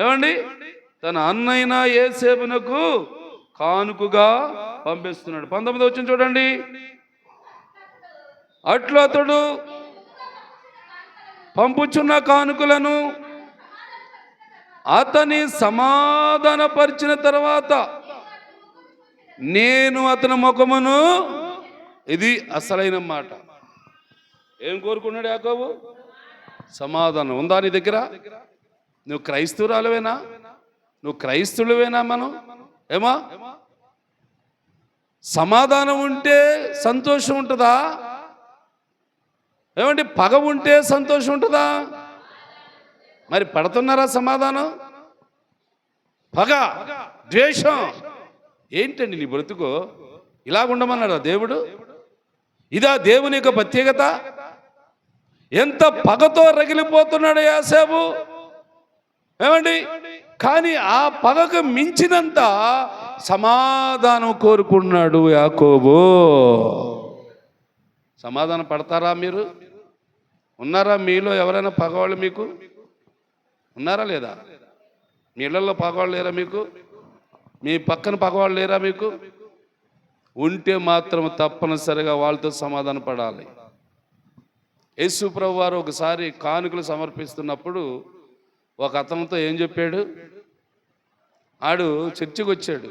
ఏమండి తన అన్నైన యోసేపునకు కానుకగా పంపిస్తున్నాడు. 19 వచనం చూడండి. అట్లా అతడు పంపుచున్న కానుకలను అతని సమాధానపరిచిన తర్వాత నేను అతని ముఖమును, ఇది అసలైన మాట, ఏం కోరుకున్నాడు యాకోబు? సమాధానం. ఉందా నీ దగ్గర? నువ్వు క్రైస్తవురాలువేనా? నువ్వు క్రైస్తవులవేనా? మనం ఏమా సమాధానం ఉంటే సంతోషం ఉంటుందా? ఏమంటే పగ ఉంటే సంతోషం ఉంటుందా? మరి పడుతున్నారా సమాధానం? పగ, ద్వేషం ఏంటండి నీ బ్రతుకు? ఇలాగుండమన్నాడా దేవుడు? ఇదా దేవుని యొక్క ప్రత్యేకత? ఎంత పగతో రగిలిపోతున్నాడు యోసేపు, ఏమండి? కానీ ఆ పగకు మించినంత సమాధానం కోరుకున్నాడు యాకోబు. సమాధానం పడతారా మీరు? ఉన్నారా మీలో ఎవరైనా పగవాళ్ళు? మీకు ఉన్నారా లేదా? మీ ఇళ్లలో పగవాళ్ళు లేరా మీకు? మీ పక్కన పగవాళ్ళు లేరా మీకు? ఉంటే మాత్రం తప్పనిసరిగా వాళ్ళతో సమాధాన పడాలి. యేసు ప్రభు వారు ఒకసారి కానుకలు సమర్పిస్తున్నప్పుడు ఒక అతనితో ఏం చెప్పాడు? ఆడు చర్చికి వచ్చాడు,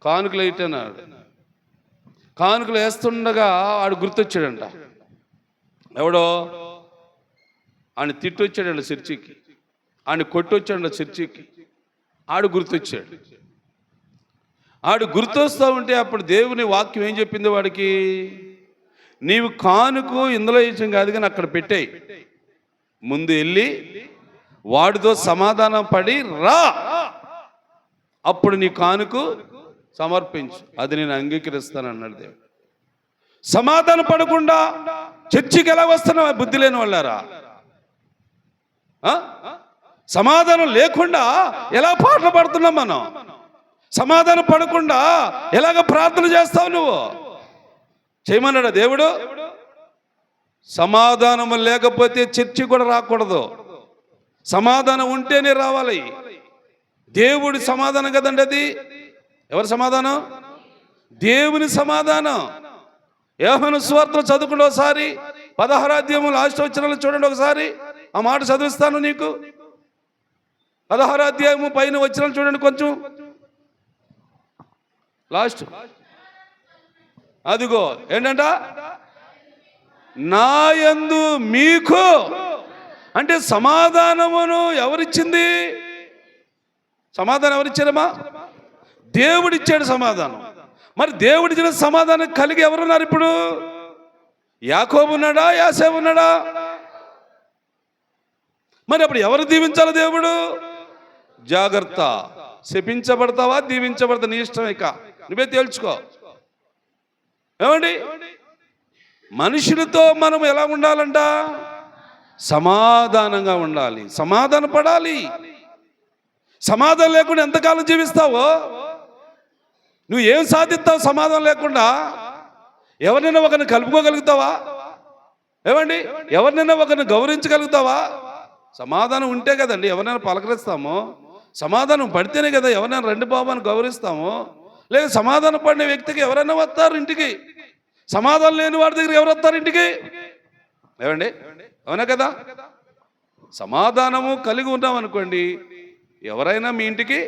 కానుకలు వేయటన్నాడు. కానుకలు వేస్తుండగా ఆడు గుర్తొచ్చాడంట. ఎవడో ఆయన తిట్టొచ్చాడంట చర్చికి, ఆయన కొట్టొచ్చాడంట చర్చికి. ఆడు గుర్తొచ్చాడు. ఆడు గుర్తొస్తూ ఉంటే అప్పుడు దేవుని వాక్యం ఏం చెప్పింది వాడికి? నీవు కానుకు ఇందులో ఇచ్చం కాదు కానీ అక్కడ పెట్టేయి, ముందు వెళ్ళి వాడితో సమాధానం పడి రా, అప్పుడు నీ కానుకు సమర్పించు, అది నేను అంగీకరిస్తాను అన్నాడు దేవుడు. సమాధానం పడకుండా చర్చికి ఎలా వస్తున్నావు బుద్ధి లేని వాళ్ళారా? సమాధానం లేకుండా ఎలా పాటలు పాడుతున్నాం మనం? సమాధానం పడకుండా ఎలాగ ప్రార్థన చేస్తావు నువ్వు? చేయమన్నాడా దేవుడు? సమాధానం లేకపోతే చర్చి కూడా రాకూడదు, సమాధానం ఉంటేనే రావాలి. దేవుడి సమాధానం కదండి అది. ఎవరి సమాధానం? దేవుని సమాధానం. యోహాను సువార్తలో చదువుకుంటే ఒకసారి 16వ అధ్యాయం లాస్ట్ వచనాలు చూడండి ఒకసారి. ఆ మాట చదివిస్తాను నీకు. 16వ అధ్యాయము పైన వచనాలు చూడండి కొంచెం. లాస్ట్ అదిగో ఏంటంట? నా యందు మీకు, అంటే సమాధానమును ఎవరిచ్చింది? సమాధానం ఎవరిచ్చారమ్మా? దేవుడిచ్చాడు సమాధానం. మరి దేవుడిచ్చిన సమాధానం కలిగి ఎవరున్నారు ఇప్పుడు? యాకోబు ఉన్నాడా? యోసేపు ఉన్నాడా? మరి అప్పుడు ఎవరు దీవించాలి దేవుడు? జాగ్రత్త. శపించబడతావా దీవించబడతా నీ ఇష్టం, ఇక నువ్వే తేల్చుకో. ఏమండి, మనుషులతో మనం ఎలా ఉండాలంట? సమాధానంగా ఉండాలి, సమాధాన పడాలి. సమాధానం లేకుండా ఎంతకాలం జీవిస్తావో? నువ్వు ఏం సాధిస్తావు సమాధానం లేకుండా? ఎవరినైనా ఒకరిని కలుపుకోగలుగుతావా? ఏమండి, ఎవరినైనా ఒకరిని గౌరవించగలుగుతావా? సమాధానం ఉంటే కదండి ఎవరైనా పలకరిస్తామో. సమాధానం పడితేనే కదా ఎవరైనా రండి బాబు అని గౌరవిస్తాము. లేదు సమాధానం పడిన వ్యక్తికి ఎవరైనా వస్తారు ఇంటికి. సమాధానం లేని వాడి దగ్గర ఎవరు వస్తారు ఇంటికి? ఏమండి, అవునా కదా? సమాధానము కలిగి ఉన్నాం అనుకోండి, ఎవరైనా మీ ఇంటికి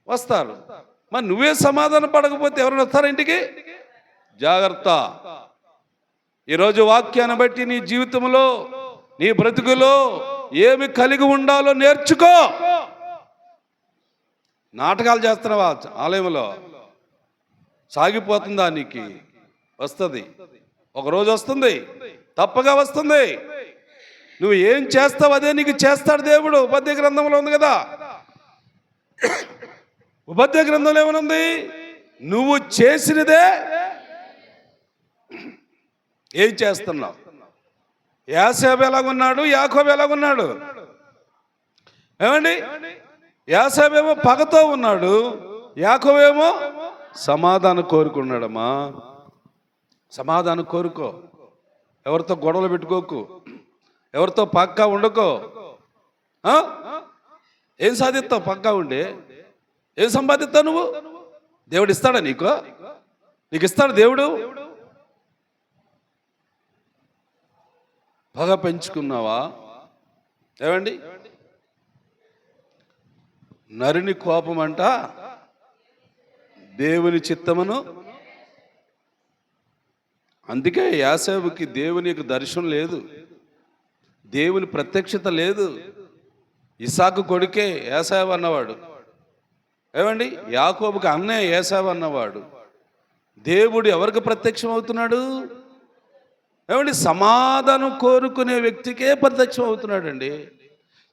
వస్తారు. మరి నువ్వే సమాధానం పడకపోతే ఎవరైనా వస్తారా ఇంటికి? జాగ్రత్త. ఈరోజు వాక్యాన్ని బట్టి నీ జీవితంలో, నీ బ్రతుకులో ఏమి కలిగి ఉండాలో నేర్చుకో. నాటకాలు చేస్తున్నావా ఆలయంలో? సాగిపోతుందా? నీకు వస్తుంది, ఒకరోజు వస్తుంది, తప్పగా వస్తుంది. నువ్వు ఏం చేస్తావు అదే నీకు చేస్తాడు దేవుడు. ఉపాధ్యాయ గ్రంథంలో ఉంది కదా. ఉపాధ్యాయ గ్రంథంలో ఏమనుంది? నువ్వు చేసినదే ఏం చేస్తున్నావు? యాకోబు ఎలాగున్నాడు, యాకోబు ఎలాగున్నాడు? ఏమండి, యాకోబేమో పగతో ఉన్నాడు, యాకోబేమో సమాధానం కోరుకున్నాడమ్మా. సమాధానం కోరుకో, ఎవరితో గొడవలు పెట్టుకోకు, ఎవరితో పక్కా ఉండకో. ఏం సాధిస్తావు? పక్కా ఉండి ఏం సంపాదిస్తావు నువ్వు? దేవుడు ఇస్తాడా నీకు? నీకు ఇస్తాడు దేవుడు? పగ పెంచుకున్నావా? ఏమండి, నరుని కోపం అంట దేవుని చిత్తమును. అందుకే యాకోబుకి దేవుని యొక్క దర్శనం లేదు, దేవుని ప్రత్యక్షత లేదు. ఇస్సాకు కొడుకే ఏశావు అన్నవాడు. ఏమండి, యాకోబుకి అన్నే ఏశావు అన్నవాడు. దేవుడు ఎవరికి ప్రత్యక్షం అవుతున్నాడు? ఏమండి, సమాధానం కోరుకునే వ్యక్తికే ప్రత్యక్షం అవుతున్నాడు అండి.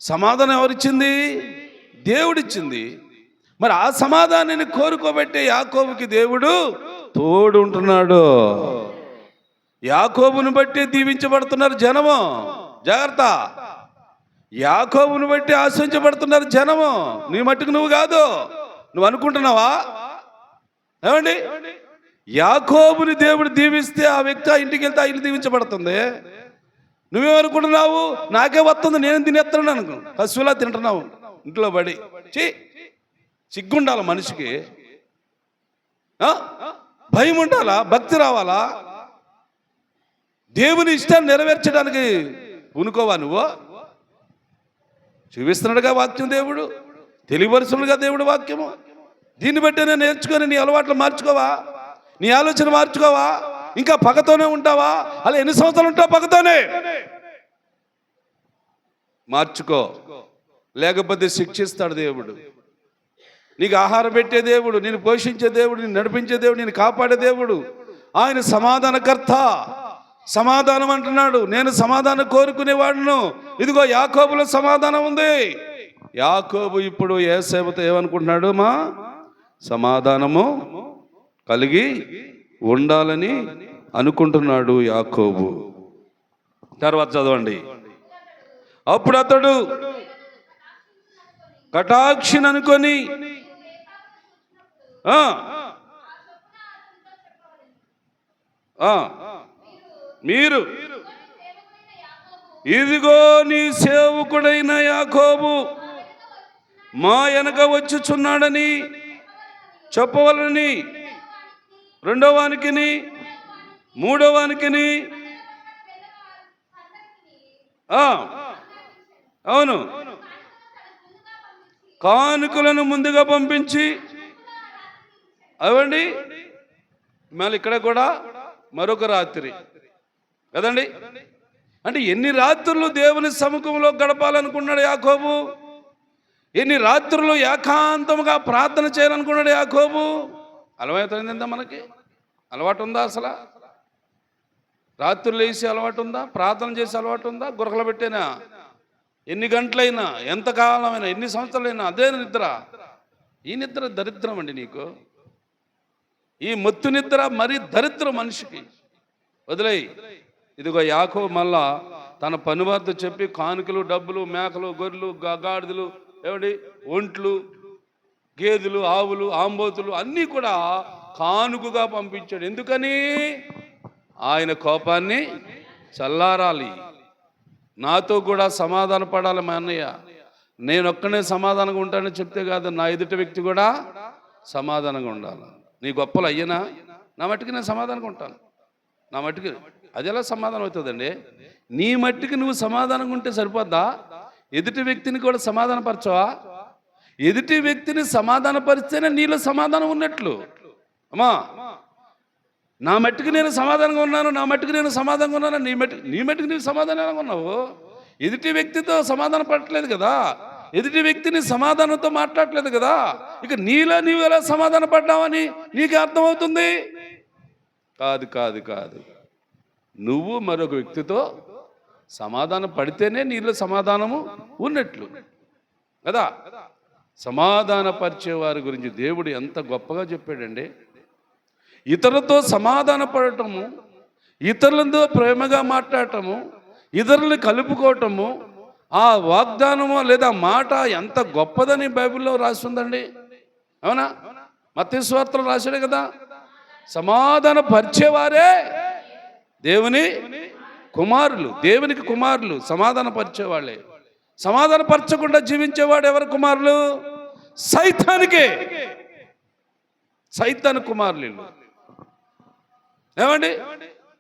సమాధానం ఎవరిచ్చింది? దేవుడిచ్చింది. మరి ఆ సమాధానాన్ని కోరుకోబట్టే యాకోబుకి దేవుడు తోడు ఉంటున్నాడు. యాకోబును బట్టి దీవించబడుతున్నారు జనము. జాగ్రత్త, యాకోబును బట్టి ఆశించబడుతున్నారు జనము. నీ మట్టుకు నువ్వు కాదు. నువ్వు అనుకుంటున్నావా? ఏమండి, యాకోబుని దేవుడు దీవిస్తే ఆ వ్యక్తి ఆ ఇంటికి వెళ్తే ఆ ఇల్లు దీవించబడుతుంది. నువ్వేమనుకుంటున్నావు? నాకే వస్తుంది, నేను తినేస్తున్నాను అనుకో, పశువులా తింటున్నావు ఇంట్లో పడి. సిగ్గుండాల మనిషికి, భయం ఉండాలా, భక్తి రావాలా, దేవుని ఇష్టాన్ని నెరవేర్చడానికి పూనుకోవా నువ్వు? చూపిస్తున్నాడుగా వాక్యం దేవుడు, తెలియపరుస్తున్నాడుగా దేవుడు వాక్యము. దీన్ని బట్టి నేను నేర్చుకొని నీ అలవాట్లు మార్చుకోవా? నీ ఆలోచన మార్చుకోవా? ఇంకా పగతోనే ఉంటావా? అలా ఎన్ని సంవత్సరాలు ఉంటావు పగతోనే? మార్చుకో, లేకపోతే శిక్షిస్తాడు దేవుడు. నీకు ఆహారం పెట్టే దేవుడు, నేను పోషించే దేవుడు, నేను నడిపించే దేవుడు, నేను కాపాడే దేవుడు. ఆయన సమాధానకర్త. సమాధానం అంటున్నాడు, నేను సమాధానం కోరుకునేవాడును. ఇదిగో యాకోబులో సమాధానం ఉంది. యాకోబు ఇప్పుడు యోసేపుతో ఏమనుకుంటున్నాడు? మా సమాధానము కలిగి ఉండాలని అనుకుంటున్నాడు యాకోబు. తర్వాత చదవండి. అప్పుడు అతడు కటాక్షిని అనుకొని మీరు ఇదిగో నీ సేవకుడైన యాకోబు మా వెనక వచ్చుచున్నాడని చెప్పవలని రెండోవానికిని మూడోవానికిని అవును కానుకలను ముందుగా పంపించి, అవండి మళ్ళీ ఇక్కడ కూడా మరొక రాత్రి కదండి. అంటే ఎన్ని రాత్రులు దేవుని సముఖంలో గడపాలనుకున్నాడు యాకోబు? ఎన్ని రాత్రులు ఏకాంతముగా ప్రార్థన చేయాలనుకున్నాడు యాకోబు? అలవాటైందా? మనకి అలవాటు ఉందా? అసలు రాత్రులు వేసే అలవాటు ఉందా? ప్రార్థన చేసే అలవాటు ఉందా? గురకలు పెట్టేనా? ఎన్ని గంటలైనా, ఎంతకాలమైనా, ఎన్ని సంవత్సరాలైనా అదే నిద్ర. ఈ నిద్ర దరిద్రం అండి నీకు. ఈ మొత్తు నిద్ర మరీ దరిద్రం మనిషికి. వదిలేయి. ఇదిగో యాకోబు మళ్ళా తన పనివారితో చెప్పి కానుకలు, డబ్బులు, మేకలు, గొర్రెలు, గాడిదలు, ఏమిటి ఒంట్లు, గేదెలు, ఆవులు, ఆంబోతులు అన్నీ కూడా కానుకగా పంపించాడు. ఎందుకని? ఆయన కోపాన్ని చల్లారాలి. నాతో కూడా సమాధాన పడాలి మా అన్నయ్య. నేను ఒక్కనే సమాధానంగా ఉంటానని చెప్తే కాదు, నా ఎదుటి వ్యక్తి కూడా సమాధానంగా ఉండాలి. నీ గొప్పలు అయ్యనా? నా మట్టుకు నేను సమాధానంగా ఉంటాను. నా మట్టుకు అది ఎలా సమాధానం అవుతుందండి? నీ మట్టుకు నువ్వు సమాధానంగా ఉంటే సరిపోద్దా? ఎదుటి వ్యక్తిని కూడా సమాధానపరచవా? ఎదుటి వ్యక్తిని సమాధానపరిస్తేనే నీలో సమాధానం ఉన్నట్లు. అమ్మా, నా మట్టుకు నేను సమాధానంగా ఉన్నాను, నా మట్టుకు నేను సమాధానంగా ఉన్నాను, నీ మట్టుకు నీవు సమాధానంగా ఉన్నావు. ఎదుటి వ్యక్తితో సమాధానం పడట్లేదు కదా, ఎదుటి వ్యక్తిని సమాధానంతో మాట్లాడట్లేదు కదా. ఇక నీలో నీవు ఎలా సమాధాన పడ్డావని నీకు అర్థమవుతుంది? కాదు కాదు కాదు, నువ్వు మరొక వ్యక్తితో సమాధానం పడితేనే నీలో సమాధానము ఉన్నట్లు కదా. సమాధానపరిచే వారి గురించి దేవుడు ఎంత గొప్పగా చెప్పాడండి. ఇతరులతో సమాధాన పడటము, ఇతరులతో ప్రేమగా మాట్లాడటము, ఇతరులను కలుపుకోవటము, ఆ వాగ్దానము లేదా మాట ఎంత గొప్పదని బైబిల్లో రాసి ఉందండి. అవునా? మత్తయి సువార్తలో రాశాడు కదా, సమాధాన పరిచేవారే దేవుని కుమారులు. దేవునికి కుమారులు సమాధాన పరిచేవాళ్ళే. సమాధాన పరచకుండా జీవించేవాడు ఎవరు కుమారులు? సైతానికే. సైతాను కుమారులు. ఏమండి,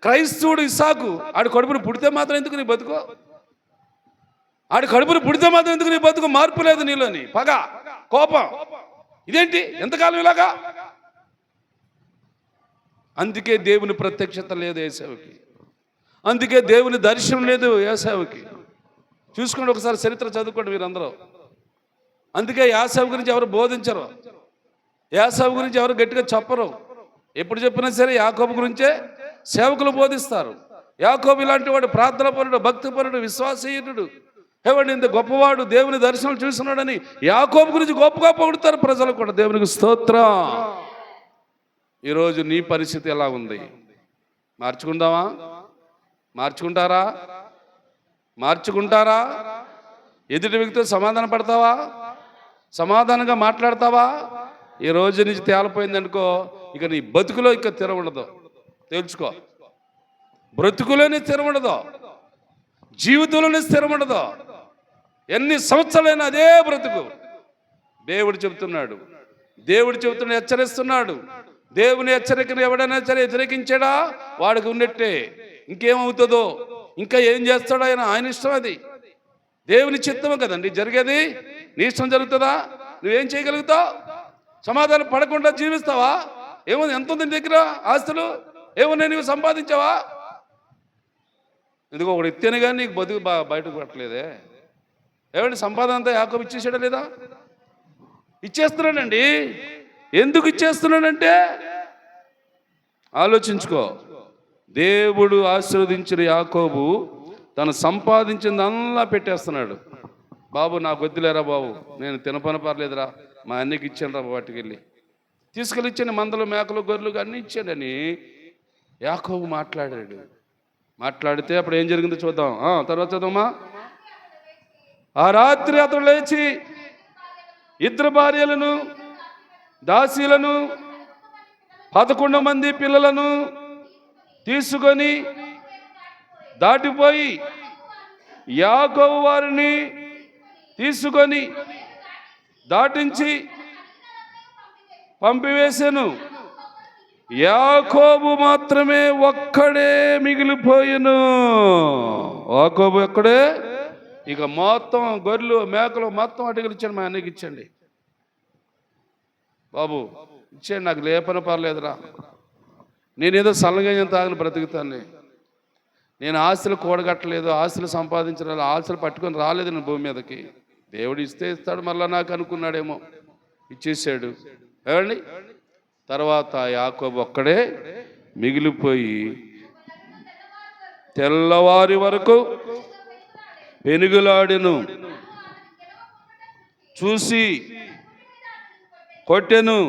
క్రైస్తవుడు ఇస్సాకు ఆడి కడుపును పుడితే మాత్రం ఎందుకు నీ బతుకు? ఆడి కడుపును పుడితే మాత్రం ఎందుకు నీ బతుకు? మార్పు లేదు నీలోని, పగ, కోపం. ఇదేంటి ఎంతకాలం ఇలాగా? అందుకే దేవుని ప్రత్యక్షత లేదు ఏశావుకి, అందుకే దేవుని దర్శనం లేదు ఏశావుకి. చూసుకోండి, ఒకసారి చరిత్ర చదువుకోండి మీరందరూ. అందుకే యాసావు గురించి ఎవరు బోధించరు, యాసావు గురించి ఎవరు గట్టిగా చెప్పరు. ఎప్పుడు చెప్పినా సరే యాకోబు గురించే సేవకులు బోధిస్తారు. యాకోబు ఇలాంటి వాడు ప్రార్థనాపరుడు, భక్తిపరుడు, విశ్వాసీయుడు, ఏమండి ఇంత గొప్పవాడు, దేవుని దర్శనం చూస్తున్నాడని యాకోబు గురించి గొప్పగా పొగుడుతారు ప్రజలు కూడా. దేవునికి స్తోత్రం. ఈరోజు నీ పరిస్థితి ఎలా ఉంది? మార్చుకుందామా? మార్చుకుంటారా? మార్చుకుంటారా? ఎదుటి వ్యక్తితో సమాధాన పడతావా? సమాధానంగా మాట్లాడతావా? ఈ రోజు నుంచి తేలిపోయింది అనుకో, ఇక నీ బతుకులో ఇక తెరవడదు. తెలుసుకో, బ్రతుకులోనే స్థిరముండదు, జీవితంలోనే స్థిరముండదు. ఎన్ని సంవత్సరాలైనా అదే బ్రతుకు. దేవుడు చెబుతున్నాడు, దేవుడు చెబుతున్నాడు, హెచ్చరిస్తున్నాడు. దేవుని హెచ్చరికను ఎవడైనా సరే వ్యతిరేకించాడా వాడికి ఉన్నట్టే. ఇంకేమవుతుందో, ఇంకా ఏం చేస్తాడో ఆయన ఇష్టం. అది దేవుని చిత్తమే కదండి జరిగేది. నీ ఇష్టం జరుగుతుందా? నువ్వేం చేయగలుగుతావు? సమాధానం పడకుండా జీవిస్తావా? ఏముంది? ఎంత ఉంది నీ దగ్గర ఆస్తులు? ఏమున్నాయి? నువ్వు సంపాదించావా? ఎందుకో ఒకటి ఇస్తేనే కానీ నీకు బతుకు బయటకు పట్టలేదే. ఏమండి, సంపాదన అంతా యాకోబు ఇచ్చేసాడా లేదా? ఇచ్చేస్తున్నాడండి. ఎందుకు ఇచ్చేస్తున్నాడంటే ఆలోచించుకో. దేవుడు ఆశీర్వదించిన యాకోబు తను సంపాదించిందల్లా పెట్టేస్తున్నాడు. బాబు నాకు వద్దులేరా బాబు, నేను తినపన పర్లేదురా, మా అన్నకి ఇచ్చాను రా, వాటికి వెళ్ళి తీసుకెళ్ళి ఇచ్చాను, మందలు, మేకలు, గొర్రెలు అన్నీ ఇచ్చాడని యాకోబు మాట్లాడాడు. మాట్లాడితే అప్పుడు ఏం జరిగిందో చూద్దాం. తర్వాత చదువుమా. ఆ రాత్రి అతడు లేచి 2 భార్యలను, దాసీలను, 11 మంది పిల్లలను తీసుకొని దాటిపోయి యాకోబు వారిని తీసుకొని దాటించి పంపివేశాను. యాకోబు మాత్రమే ఒక్కడే మిగిలిపోయాను. యాకోబు ఒక్కడే. ఇక మొత్తం గొర్రెలు, మేకలు మొత్తం అటుకులు ఇచ్చాను, మా అన్నకి ఇచ్చండి బాబు, ఇచ్చేయండి, నాకు లేపన పర్లేదురా, నేనేదో సల్లగా తాగిన బ్రతుకుతాను, నేను ఆస్తులు కూడగట్టలేదు, ఆస్తులు సంపాదించలేదు, ఆస్తులు పట్టుకొని రాలేదు నేను భూమి మీదకి. దేవుడు ఇస్తే ఇస్తాడు, మళ్ళీ నాకు అనుకున్నాడేమో, ఇచ్చేసాడు. ఏమండి, తర్వాత యాకోబు ఒక్కడే మిగిలిపోయి తెల్లవారి వరకు పెనుగులాడెను, చూసి కొట్టెను.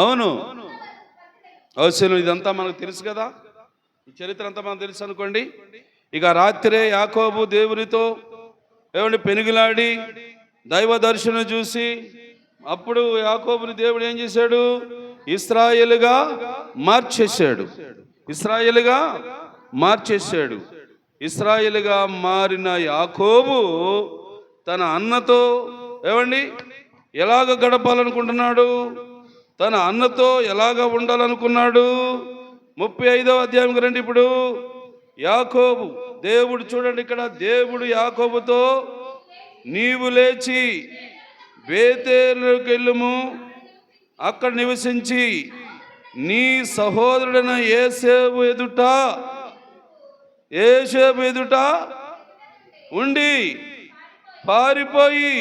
అవును, అవసరం. ఇదంతా మనకు తెలుసు కదా, ఈ చరిత్ర అంతా మనకు తెలుసు అనుకోండి. ఇక రాత్రే యాకోబు దేవునితో ఏమండి పెనుగులాడి దైవ దర్శనం చూసి, అప్పుడు యాకోబుని దేవుడు ఏం చేశాడు? ఇశ్రాయేలుగా మార్చేశాడు. ఇశ్రాయేలుగా మార్చేశాడు. ఇశ్రాయేలుగా మారిన యాకోబు తన అన్నతో ఏమండి ఎలాగ గడపాలనుకుంటున్నాడు? తన అన్నతో ఎలాగ ఉండాలనుకున్నాడు? 35వ అధ్యాయం రండి. ఇప్పుడు యాకోబు దేవుడు చూడండి, ఇక్కడ దేవుడు యాకోబుతో, నీవు లేచి బేతేలుకి వెళ్ళుము, అక్కడ నివసించి నీ సహోదరుడైన యోసేపు ఎదుట ఉండి పారిపోయి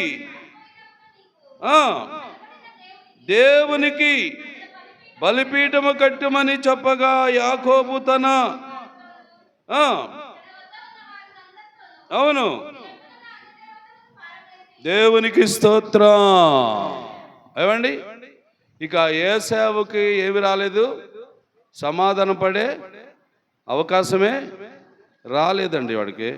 దేవునికి బలిపీఠము కట్టమని చెప్పగా యాకోబు తన అవును, దేవునికి స్తోత్రం. ఏమండి, ఇక ఏశావుకి ఏమి రాలేదు, సమాధానం పడే అవకాశమే రాలేదండి వాడికి.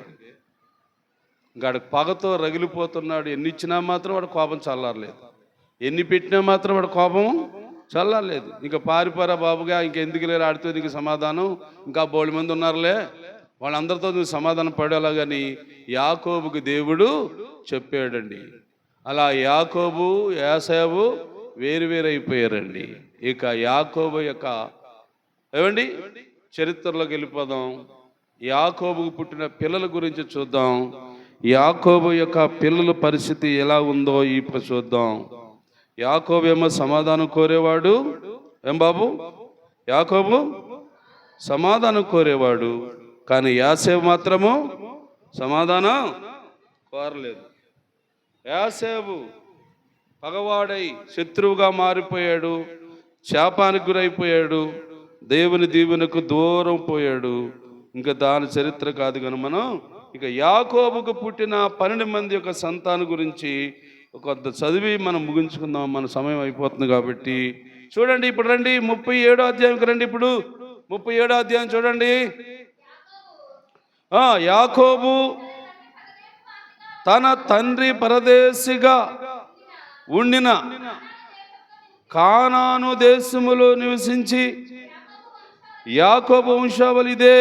వాడు పగతో రగిలిపోతున్నాడు. ఎన్ని ఇచ్చినా మాత్రం వాడు కోపం చల్లారలేదు, ఎన్ని పెట్టినా మాత్రం వాడు కోపం చల్లారలేదు. ఇంకా పారిపోరా బాబుగా, ఇంకెందుకు లేరు ఆడితే నీకు సమాధానం, ఇంకా బోళ్ళ మంది ఉన్నారులే, వాళ్ళందరితో నువ్వు సమాధానం పడేలాగని యాకోబుకి దేవుడు చెప్పాడండి. అలా యాకోబు ఏశావు వేరువేరైపోయారండి. ఇక యాకోబు యొక్క ఏమండి చరిత్రలోకి వెళ్ళిపోదాం. యాకోబుకు పుట్టిన పిల్లల గురించి చూద్దాం. యాకోబు యొక్క పిల్లల పరిస్థితి ఎలా ఉందో ఇప్పుడు చూద్దాం. యాకోబు ఏమో సమాధానం కోరేవాడు. ఏం బాబు? యాకోబు సమాధానం కోరేవాడు, కానీ యాసేవు మాత్రము సమాధానం కోరలేదు. యాసేవు పగవాడై శత్రువుగా మారిపోయాడు, శాపానికి గురైపోయాడు, దేవుని దీవెనకు దూరం పోయాడు. ఇంకా దాని చరిత్ర కాదు కానీ మనం ఇక యాకోబుకు పుట్టిన 12 మంది యొక్క సంతానం గురించి కొంత చదివి మనం ముగించుకుందాం. మన సమయం అయిపోతుంది కాబట్టి చూడండి. ఇప్పుడు రండి 37వ అధ్యాయంకి రండి. ఇప్పుడు 37వ అధ్యాయం చూడండి. యాకోబు తన తండ్రి పరదేశిగా ఉండిన కానాను దేశములో నివసించి, యాకోబు వంశావళిదే,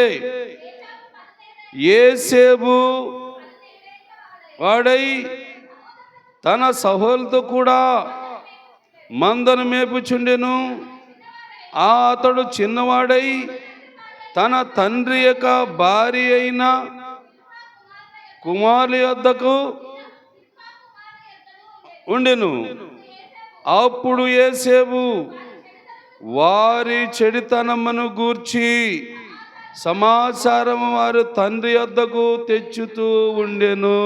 యేసేబు వాడై తన సహోదరులతో కూడా మందను మేపుచుండెను. అతడు చిన్నవాడై తన తండ్రి యొక్క భార్య అయిన కుమారుల యొద్దకు ఉండెను. అప్పుడు యేసేబు వారి చెడితనమును గూర్చి సమాచారము వారు తండ్రి యొద్దకు తెచ్చుతూ ఉండెను.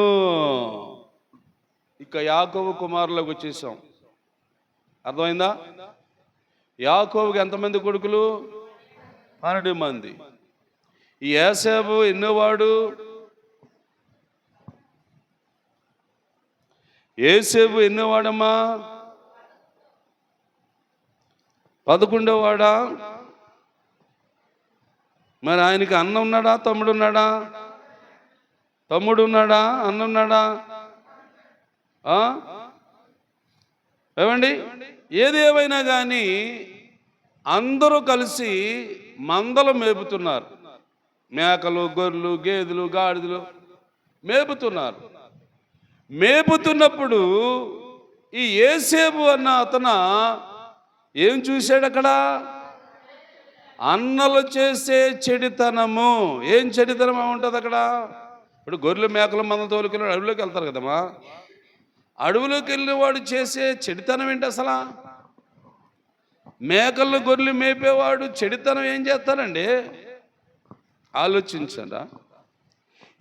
ఇక యాకోబు కుమారులకు వచ్చేసాం. అర్థమైందా? యాకోబుకి ఎంతమంది కొడుకులు? 12 మంది. ఈ యేసేబు ఎన్నోవాడు? యేసేబు ఎన్నోవాడమ్మా? 11వ వాడా? మరి ఆయనకి అన్న ఉన్నాడా, తమ్ముడు ఉన్నాడా? తమ్ముడు ఉన్నాడా, అన్న ఉన్నాడా? ఏమండి? ఏది ఏమైనా కానీ అందరూ కలిసి మందలు మేపుతున్నారు. మేకలు, గొర్రెలు, గేదెలు, గాడిదలు మేపుతున్నారు. మేపుతున్నప్పుడు ఈ యేసేబు అన్న అతను ఏం చూశాడు అక్కడ? అన్నలు చేసే చెడితనము. ఏం చెడితనం ఉంటుంది అక్కడ? ఇప్పుడు గొర్రెలు, మేకలు, మందలు తోలుకెళ్ళి అడవిలోకి వెళ్తారు కదమ్మా. అడవిలోకి వెళ్ళిన వాడు చేసే చెడితనం ఏంటి అసలు? మేకలు, గొర్రెలు మేపేవాడు చెడితనం ఏం చేస్తారండి? ఆలోచించండి.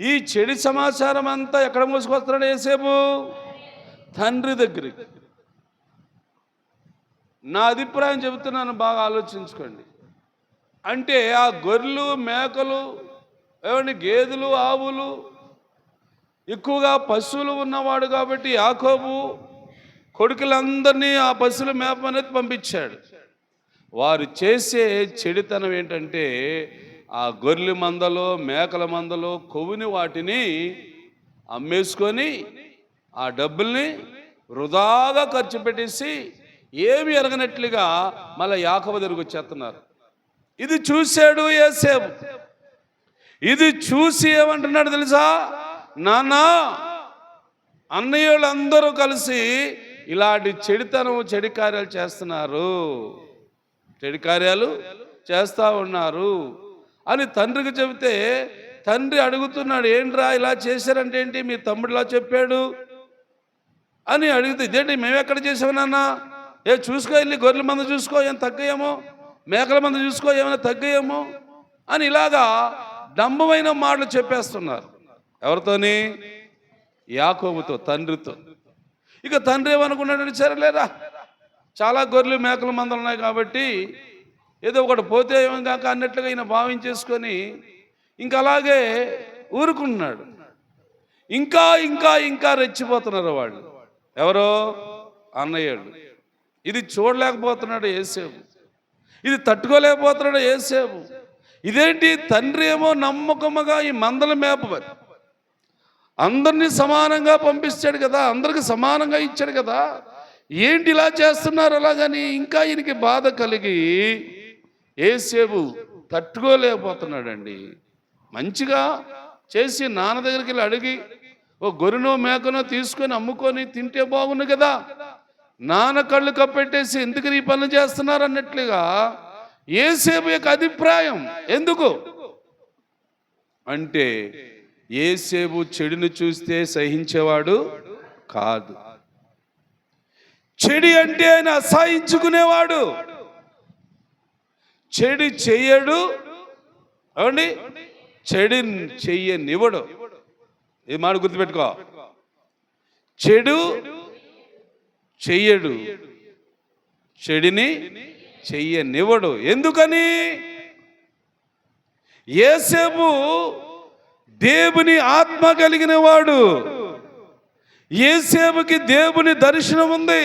ఈ చెడు సమాచారం అంతా ఎక్కడ మోసుకొస్తున్నాడు యేసేబు? తండ్రి దగ్గరికి. నా అభిప్రాయం చెబుతున్నాను, బాగా ఆలోచించుకోండి. అంటే ఆ గొర్రెలు, మేకలు, ఏమండి గేదెలు, ఆవులు, ఎక్కువగా పశువులు ఉన్నవాడు కాబట్టి యాకోబు కొడుకులందరినీ ఆ పశువుల మేపనేది పంపించాడు. వారు చేసే చెడితనం ఏంటంటే ఆ గొర్రెల మందలో, మేకల మందలో కొవ్వుని వాటిని అమ్మేసుకొని ఆ డబ్బుల్ని వృధాగా ఖర్చు పెట్టేసి ఏమి ఎరగనట్లుగా మళ్ళీ యాకోబు దగ్గరికి వచ్చేస్తున్నారు. ఇది చూశాడు యేసేబు. ఇది చూసి ఏమంటున్నాడు తెలుసా? నాన్న, అన్నయ్యలందరూ కలిసి ఇలాంటి చెడితనం, చెడు కార్యాలు చేస్తున్నారు, చెడు కార్యాలు చేస్తూ ఉన్నారు అని తండ్రికి చెబితే తండ్రి అడుగుతున్నాడు, ఏంట్రా ఇలా చేశారంటే ఏంటి? మీ తమ్ముడు ఇలా చెప్పాడు అని అడిగితే, ఇదేంటి మేము ఎక్కడ చేసాము నాన్న? చూసుకో, వెళ్ళి గొర్రెల మంద చూసుకో, ఏం తగ్గయేమో, మేకల మంద చూసుకో, ఏమైనా తగ్గయేమో అని ఇలాగా డంబమైన మాటలు చెప్పేస్తున్నారు. ఎవరితోని? యాకోబుతో, తండ్రితో. ఇక తండ్రి ఏమనుకున్నాడు? సరేలేరా, చాలా గొర్రెలు, మేకల మందలు ఉన్నాయి కాబట్టి ఏదో ఒకటి పోతే ఏమో కాక అన్నట్లుగా ఈయన భావించేసుకొని ఇంకా అలాగే ఊరుకున్నాడు. ఇంకా ఇంకా ఇంకా రెచ్చిపోతున్నారు వాళ్ళు. ఎవరో? అన్నయ్యలు. ఇది చూడలేకపోతున్నాడు యోసేపు, ఇది తట్టుకోలేకపోతున్నాడు యోసేపు. ఇదేంటి, తండ్రి ఏమో నమ్మకముగా ఈ మందల మేపమని అందరినీ సమానంగా పంపిస్తాడు కదా, అందరికి సమానంగా ఇచ్చాడు కదా, ఏంటి ఇలా చేస్తున్నారు అలాగని ఇంకా ఈయనకి బాధ కలిగి యోసేపు తట్టుకోలేకపోతున్నాడండి. మంచిగా చేసి నాన్న దగ్గరికి వెళ్ళి అడిగి ఓ గొర్రెనో మేకనో తీసుకొని అమ్ముకొని తింటే బాగుంది కదా, నాన్న కళ్ళు కప్పెట్టేసి ఎందుకు ఈ పనులు చేస్తున్నారు అన్నట్లుగా యోసేపు యొక్క అభిప్రాయం. ఎందుకు అంటే యోసేపు చెడుని చూస్తే సహించేవాడు కాదు. చెడు అంటే ఆయన అసహించుకునేవాడు, చెడు చెయ్యడు, అవండి చెడు చెయ్యనివ్వడు. ఈ మాట గుర్తుపెట్టుకో, చెడు చెయ్యడు, చెడుని చెయ్యనివ్వడు. ఎందుకని? యోసేపు దేవుని ఆత్మ కలిగిన వాడు, యోసేపుకి దేవుని దర్శనం ఉంది.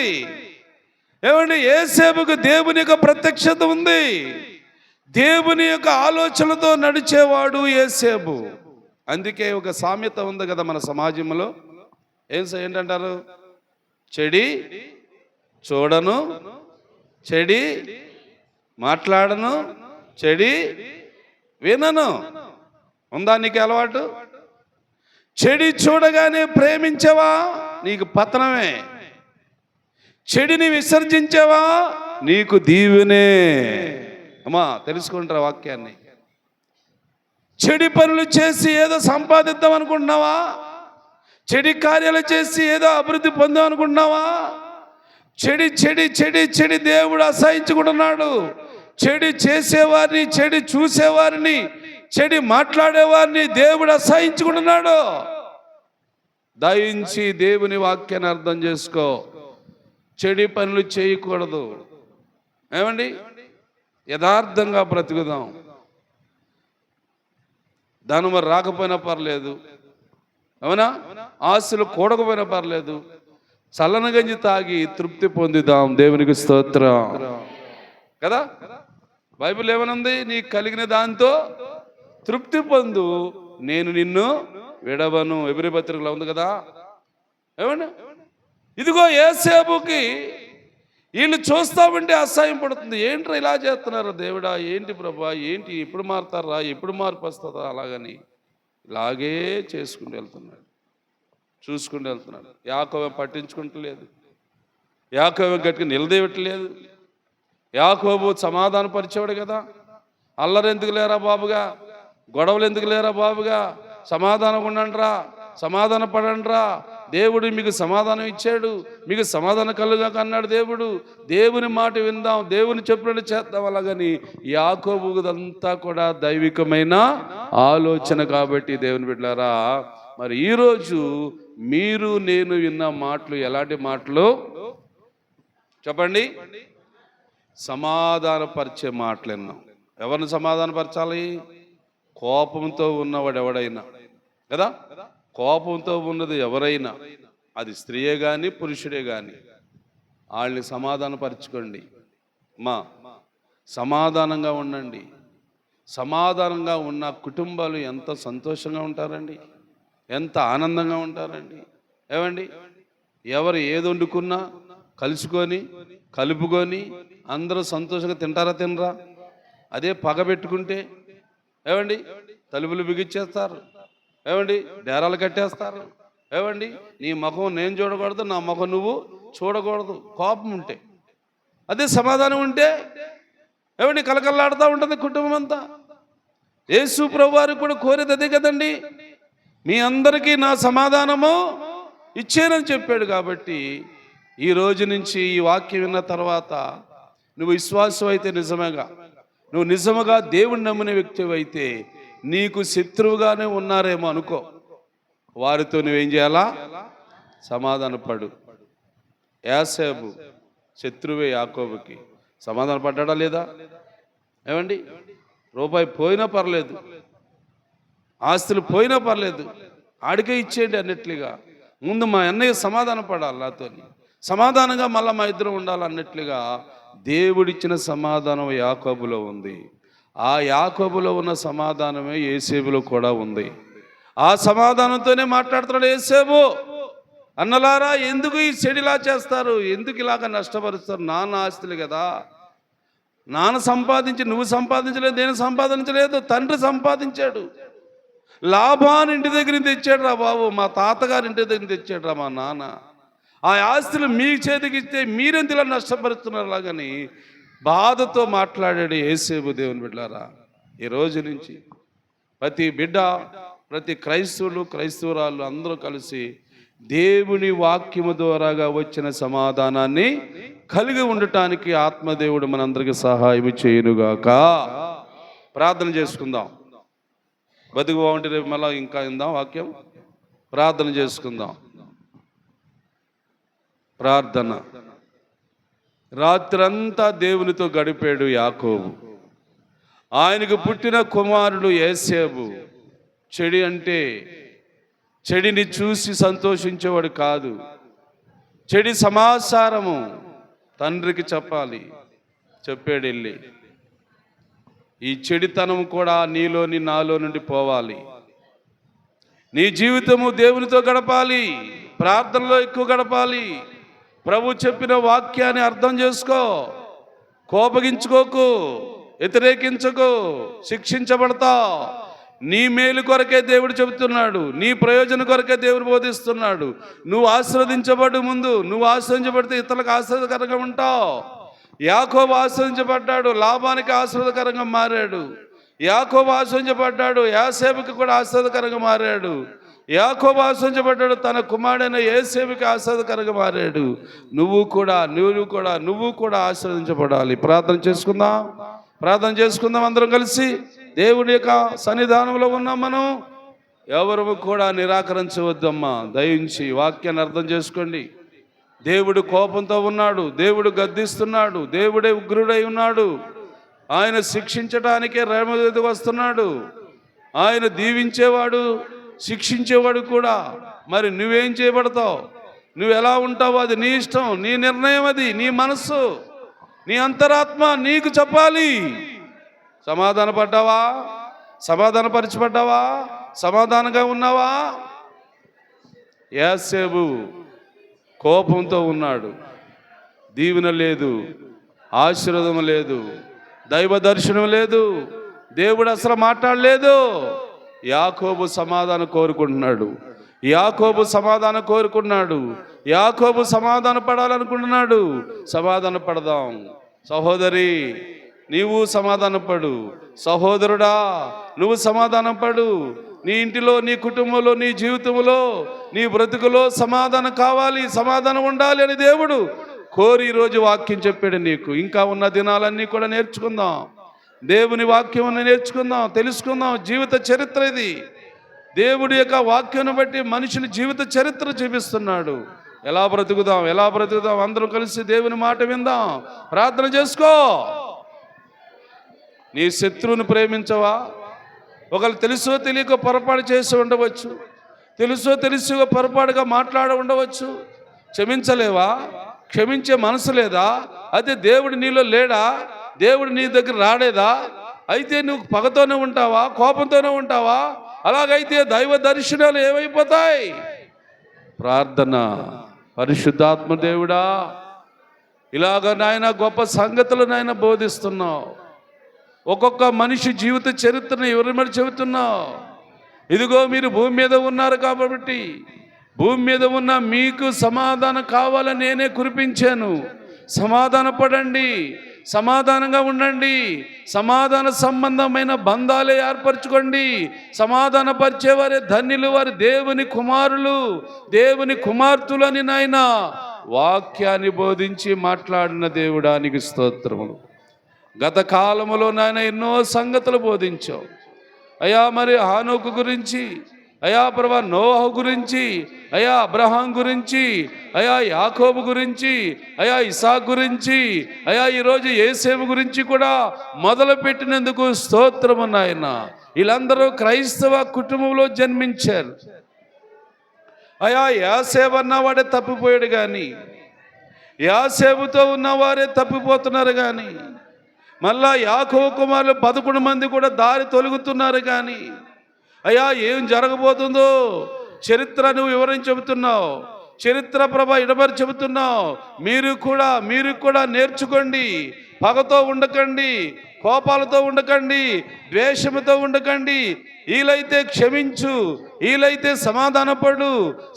ఏమండి, యోసేపుకి దేవుని యొక్క ప్రత్యక్షత ఉంది, దేవుని యొక్క ఆలోచనలతో నడిచేవాడు యోసేపు. అందుకే ఒక సామెత ఉంది కదా మన సమాజంలో, ఏంటంటారు? చెడి చూడను, చెడి మాట్లాడను, చెడి వినను. ఉందా నీకు అలవాటు? చెడి చూడగానే ప్రేమించవా, నీకు పతనమే. చెడిని విసర్జించవా, నీకు దీవెనే. అమ్మా తెలుసుకుంటారా వాక్యాన్ని? చెడి పనులు చేసి ఏదో సంపాదిద్దాం అనుకుంటున్నావా? చెడి కార్యాలు చేసి ఏదో అభివృద్ధి పొందాం అనుకుంటున్నావా? చెడి చెడి చెడి చెడి దేవుడు అసహించుకుంటున్నాడు. చెడి చేసేవారిని, చెడి చూసేవారిని, చెడి మాట్లాడేవారిని దేవుడు అసహించుకుంటున్నాడు. దయించి దేవుని వాక్యాన్ని అర్థం చేసుకో. చెడి పనులు చేయకూడదు. ఏమండి, యథార్థంగా బ్రతుకుదాం. ధనము రాకపోయినా పర్లేదు, అవునా, ఆస్తులు కూడకపోయినా పర్లేదు, చల్లని గంజి తాగి తృప్తి పొందుదాం. దేవునికి స్తోత్రం కదా. బైబిల్ ఏమనుంది? నీకు కలిగిన దాంతో తృప్తి పొందు, నేను నిన్ను విడవను. ఎబ్రీ పత్రికలో ఉంది కదా. ఏమండి, ఇదిగో యోసేపుకి వీళ్ళు చూస్తా ఉంటే అసహ్యం పడుతుంది. ఏంట్రా ఇలా చేస్తున్నారు దేవుడా, ఏంటి ప్రభా, ఏంటి ఎప్పుడు మారుతారా, ఎప్పుడు మార్పు వస్తుందా, అలాగని ఇలాగే చేసుకుంటూ వెళ్తున్నాడు, చూసుకుంటూ వెళ్తున్నాడు. యాకోబు పట్టించుకుంటలేదు, యాకోబు గట్టిగా నిలదేయట్లేదు. యాకోబు సమాధాన పరిచేవాడు కదా. అల్లరి ఎందుకు లేరా బాబుగా, గొడవలు ఎందుకు లేరా బాబుగా, సమాధానం ఉండండిరా, సమాధాన పడండిరా, దేవుడు మీకు సమాధానం ఇచ్చాడు, మీకు సమాధానం కలుగా అన్నాడు దేవుడు. దేవుని మాట విందాం, దేవుని చెప్పినట్టు చేద్దాం. అలాగని యాకోబుదంతా కూడా దైవికమైన ఆలోచన. కాబట్టి దేవుని బిడ్డలారా, మరి ఈరోజు మీరు నేను విన్న మాటలు ఎలాంటి మాటలు చెప్పండి? సమాధానపరిచే మాటలు విన్నాం. ఎవరిని సమాధానపరచాలి? కోపంతో ఉన్నవాడు ఎవడైనా కదా, కోపంతో ఉన్నది ఎవరైనా, అది స్త్రీయే కానీ పురుషుడే కానీ, వాళ్ళని సమాధానపరచుకోండి. సమాధానంగా ఉండండి. సమాధానంగా ఉన్న కుటుంబాలు ఎంత సంతోషంగా ఉంటారండి, ఎంత ఆనందంగా ఉంటారండి. ఏమండి, ఎవరు ఏది వండుకున్నా కలుసుకొని కలుపుకొని అందరూ సంతోషంగా తింటారా, తినరా? అదే పగ పెట్టుకుంటే ఏమండి తలుపులు బిగిచ్చేస్తారు, ఏమండి డేరాలు కట్టేస్తారు. ఏమండి నీ ముఖం నేను చూడకూడదు, నా ముఖం నువ్వు చూడకూడదు. కోపం ఉంటే. అదే సమాధానం ఉంటే ఏమండి కలకల్లాడుతూ ఉంటుంది కుటుంబం అంతా. యేసు ప్రభువు వారు కూడా కోరేది అదే కదండి, మీ అందరికీ నా సమాధానము ఇచ్చేనని చెప్పాడు. కాబట్టి ఈ రోజు నుంచి ఈ వాక్యం విన్న తర్వాత నువ్వు విశ్వాసం అయితే నిజమేగా, నువ్వు నిజముగా దేవుని నమ్మిన వ్యక్తి అయితే నీకు శత్రువుగానే ఉన్నారేమో అనుకో, వారితో నువ్వేం చేయాలా? సమాధాన పడు. యోసేపు శత్రువే యాకోబుకి, సమాధాన పడ్డాడా లేదా? ఏమండి, రూపాయి పోయినా పర్లేదు, ఆస్తులు పోయినా పర్లేదు, ఆడికే ఇచ్చేయండి అన్నట్లుగా ముందు మా అన్నయ్య సమాధాన పడాలి, నాతోని సమాధానంగా మళ్ళీ మా ఇద్దరం ఉండాలన్నట్లుగా దేవుడిచ్చిన సమాధానం యాకోబులో ఉంది. ఆ యాకోబులో ఉన్న సమాధానమే యోసేపులో కూడా ఉంది. ఆ సమాధానంతోనే మాట్లాడుతున్నాడు యోసేపు. అన్నలారా, ఎందుకు ఈ చెడిలా చేస్తారు, ఎందుకు ఇలాగ నష్టపరుస్తారు? నాన్న ఆస్తులు కదా, నాన్న సంపాదించి, నువ్వు సంపాదించలేదు, నేను సంపాదించలేదు, తండ్రి సంపాదించాడు. లాభాన్ని ఇంటి దగ్గర నుంచి తెచ్చాడు రా బాబు, మా తాతగారి ఇంటి దగ్గర నుంచి తెచ్చాడు రా మా నాన్న. ఆ ఆస్తులు మీ చేతికి ఇస్తే మీరెంత ఇలా నష్టపరుస్తున్నారు అలాగని బాధతో మాట్లాడాడు యోసేపు. దేవుని బిడ్డలారా, ఈ రోజు నుంచి ప్రతి బిడ్డ, ప్రతి క్రైస్తవులు, క్రైస్తవురాళ్ళు అందరూ కలిసి దేవుని వాక్యము ద్వారాగా వచ్చిన సమాధానాన్ని కలిగి ఉండటానికి ఆత్మదేవుడు మనందరికీ సహాయం చేయునుగాక. ప్రార్థన చేసుకుందాం. బతుకు బాగుంటే రేపు మళ్ళీ ఇంకా ఇందాం వాక్యం. ప్రార్థన చేసుకుందాం. ప్రార్థన. రాత్రంతా దేవునితో గడిపాడు యాకోబు. ఆయనకు పుట్టిన కుమారుడు యోసేపు. చెడి అంటే చెడిని చూసి సంతోషించేవాడు కాదు. చెడి సమాచారము తండ్రికి చెప్పాలి. చెప్పాడు వెళ్ళి, ఈ చెడితనం కూడా నీలోని నాలో నుండి పోవాలి. నీ జీవితము దేవునితో గడపాలి, ప్రార్థనలో ఎక్కువ గడపాలి. ప్రభు చెప్పిన వాక్యాన్ని అర్థం చేసుకో. కోపగించుకోకు, వ్యతిరేకించకు, శిక్షించబడతావు. నీ మేలు కొరకే దేవుడు చెబుతున్నాడు, నీ ప్రయోజనం కొరకే దేవుడు బోధిస్తున్నాడు. నువ్వు ఆశీర్వదించబడు, ముందు నువ్వు ఆశీర్వదించబడితే ఇతరులకు ఆశీర్వదకరంగా ఉంటావు. యాకోబు ఆశీర్వదించబడ్డాడు, లాభానికి ఆశీర్వదకరంగా మారాడు. యాకోబు ఆశీర్వదించబడ్డాడు, యోసేపుకి కూడా ఆశీర్వదకరంగా మారాడు. యాకోబు ఆశీర్వదించబడ్డాడు, తన కుమారుడైన యోసేపుకి ఆశీర్వదకరంగా మారాడు. నువ్వు కూడా ఆశీర్వదించబడాలి. ప్రార్థన చేసుకుందాం అందరం కలిసి. దేవుడి యొక్క సన్నిధానంలో ఉన్నాం మనం. ఎవరు కూడా నిరాకరించవద్దమ్మా. దయించి వాక్యాన్ని అర్థం చేసుకోండి. దేవుడు కోపంతో ఉన్నాడు, దేవుడు గద్దిస్తున్నాడు, దేవుడే ఉగ్రుడై ఉన్నాడు. ఆయన శిక్షించడానికే రేమదూత వస్తున్నాడు. ఆయన దీవించేవాడు, శిక్షించేవాడు కూడా. మరి నువ్వేం చేయబడతావు, నువ్వు ఎలా ఉంటావు, అది నీ ఇష్టం, నీ నిర్ణయం, అది నీ మనస్సు, నీ అంతరాత్మ నీకు చెప్పాలి. సమాధానపడ్డావా? సమాధానపరచబడ్డావా? సమాధానంగా ఉన్నావా? యోసేపు కోపంతో ఉన్నాడు. దీవెన లేదు, ఆశీర్వాదం లేదు, దైవ దర్శనం లేదు, దేవుడు అసలు మాట్లాడలేదు. యాకోబు సమాధానం కోరుకుంటున్నాడు. యాకోబు సమాధాన పడాలనుకుంటున్నాడు. సమాధాన పడదాం. సహోదరి, నీవు సమాధానపడు. సహోదరుడా, నువ్వు సమాధానపడు. నీ ఇంటిలో, నీ కుటుంబంలో, నీ జీవితంలో, నీ బ్రతుకులో సమాధానం కావాలి, సమాధానం ఉండాలి అని దేవుడు కోరి ఈరోజు వాక్యం చెప్పాడు నీకు. ఇంకా ఉన్న దినాలన్నీ కూడా నేర్చుకుందాం. దేవుని వాక్యం నేర్చుకుందాం, తెలుసుకుందాం. జీవిత చరిత్ర ఇది. దేవుడి యొక్క వాక్యాన్ని బట్టి మనిషిని జీవిత చరిత్ర చూపిస్తున్నాడు. ఎలా బ్రతుకుదాం అందరం కలిసి దేవుని మాట విందాం. ప్రార్థన చేసుకో. నీ శత్రువుని ప్రేమించవా? ఒకళ్ళు తెలుసో తెలియక పొరపాటు చేసి ఉండవచ్చు, తెలుసో తెలిసిగా పొరపాటుగా మాట్లాడ ఉండవచ్చు. క్షమించలేవా? క్షమించే మనసు లేదా? అయితే దేవుడు నీలో లేడా? దేవుడు నీ దగ్గర రాలేదా? అయితే నువ్వు పగతోనే ఉంటావా, కోపంతోనే ఉంటావా? అలాగైతే దైవ దర్శనాలు ఏమైపోతాయి? ప్రార్థన. పరిశుద్ధాత్మ దేవుడా, ఇలాగ నాయన గొప్ప సంగతులు నాయన బోధిస్తున్నావు. ఒక్కొక్క మనిషి జీవిత చరిత్రను ఎవరి చెబుతున్నావు. ఇదిగో మీరు భూమి మీద ఉన్నారు కాబట్టి, భూమి మీద ఉన్న మీకు సమాధానం కావాలని నేనే కురిపించాను. సమాధాన పడండి, సమాధానంగా ఉండండి, సమాధాన సంబంధమైన బంధాలే ఏర్పరచుకోండి. సమాధాన పరిచేవారే ధన్యులు, వారి దేవుని కుమారులు, దేవుని కుమార్తెలని నాయన వాక్యాన్ని బోధించి మాట్లాడిన దేవుడానికి స్తోత్రములు. గత కాలములో నాయన ఎన్నో సంగతులు బోధించావు అయ్యా. మరి హానోకు గురించి, అయా ప్రభా నోహు గురించి, అయా అబ్రహాం గురించి, అయా యాకోబు గురించి, అయా ఇసాక్ గురించి, అయా ఈరోజు యోసేపు గురించి కూడా మొదలు పెట్టినందుకు స్తోత్రము నాయన. వీళ్ళందరూ క్రైస్తవ కుటుంబంలో జన్మించారు. అయా యోసేపు అన్నవాడే తప్పిపోయాడు, కానీ యాసేపుతో ఉన్నవారే తప్పిపోతున్నారు కానీ, మళ్ళా యాకోబు కుమారులు 11 మంది కూడా దారి తొలుగుతున్నారు కానీ, అయ్యా ఏం జరగబోతుందో చరిత్ర నువ్వు వివరించి చెబుతున్నావు, చరిత్ర ప్రభ ఇడబరి చెబుతున్నావు. మీరు కూడా నేర్చుకోండి. పగతో ఉండకండి, కోపాలతో ఉండకండి, ద్వేషముతో ఉండకండి. వీలైతే క్షమించు, వీలైతే సమాధానపడు.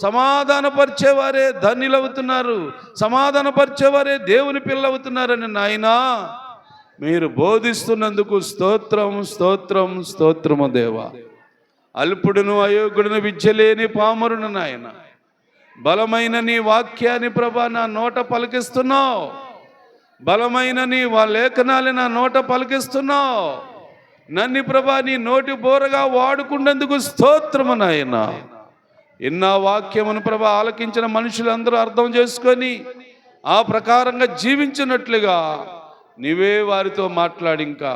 సమాధానపరిచేవారే ధన్యులవుతున్నారు, సమాధానపరిచేవారే దేవుని పిల్లవుతున్నారని నాయనా మీరు బోధిస్తున్నందుకు స్తోత్రం, స్తోత్రం, స్తోత్రము దేవా. అల్పుడును అయోగ్యుడును విద్యలేని పామరును నాయన, బలమైన నీ వాక్యాన్ని ప్రభా నా నోట పలికిస్తున్నావు, బలమైన నీ లేఖనాలు నా నోట పలికిస్తున్నావు. నన్ను ప్రభా నీ నోటి బోరగా వాడుకున్నందుకు స్తోత్రము నాయన. ఇన్నా వాక్యమును ప్రభా ఆలకించిన మనుషులందరూ అర్థం చేసుకొని ఆ ప్రకారంగా జీవించినట్లుగా నీవే వారితో మాట్లాడి, ఇంకా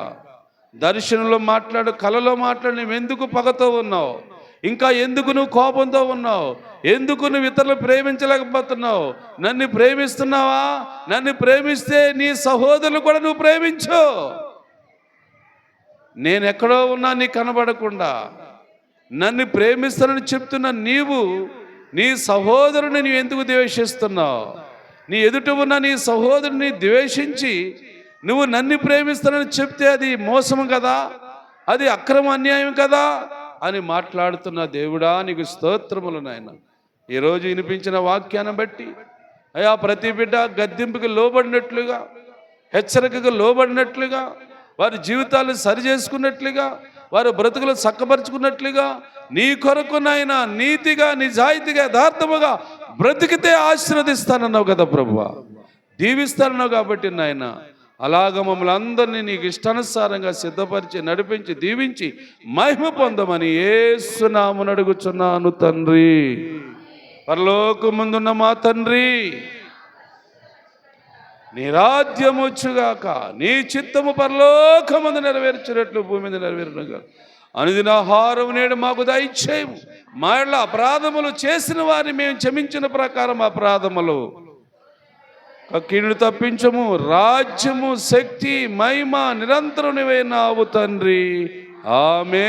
దర్శనంలో మాట్లాడు, కలలో మాట్లాడు. నువ్వు ఎందుకు పగతో ఉన్నావు, ఇంకా ఎందుకు నువ్వు కోపంతో ఉన్నావు, ఎందుకు నువ్వు ఇతరులు ప్రేమించలేకపోతున్నావు? నన్ను ప్రేమిస్తున్నావా? నన్ను ప్రేమిస్తే నీ సహోదరులు కూడా నువ్వు ప్రేమించు. నేను ఎక్కడో ఉన్నా నీకు కనబడకుండా నన్ను ప్రేమిస్తానని చెప్తున్న నీవు నీ సహోదరుని నువ్వు ఎందుకు ద్వేషిస్తున్నావు? నీ ఎదుట ఉన్న నీ సహోదరుని ద్వేషించి నువ్వు నన్ను ప్రేమిస్తానని చెప్తే అది మోసము కదా, అది అక్రమ అన్యాయం కదా అని మాట్లాడుతున్న దేవుడా నీకు స్తోత్రములు నాయన. ఈరోజు వినిపించిన వాక్యాన్ని బట్టి అయ్యా ప్రతి బిడ్డ గద్దింపుకి లోబడినట్లుగా, హెచ్చరికకు లోబడినట్లుగా, వారి జీవితాలు సరి చేసుకున్నట్లుగా, వారి బ్రతుకులు చక్కపరుచుకున్నట్లుగా, నీ కొరకు నాయన నీతిగా, నిజాయితీగా, యథార్థముగా బ్రతికితే ఆశీర్వదిస్తానన్నావు కదా ప్రభువా, దీవిస్తానన్నావు. కాబట్టి నాయన అలాగ మమ్మల్ని అందరినీ నీకు ఇష్టానుసారంగా సిద్ధపరిచి, నడిపించి, దీవించి మహిమ పొందమని యేసు నామమున అడుగుచున్నాను తండ్రి. పరలోకమందున్న మా తండ్రి, నీ రాజ్యము వచ్చుగాక, నీ చిత్తము పరలోకమందు నెరవేర్చినట్లు భూమి మీద నెరవేరునుగా. అనుదిన ఆహారం నేడు మాకు దయచేయము. మా యెడల అపరాధములు చేసిన వారిని మేము క్షమించిన ప్రకారం అపరాధములు కీడును తప్పించము. రాజ్యము, శక్తి, మహిమ నిరంతరం నీవే నావు తండ్రి. ఆమేన్.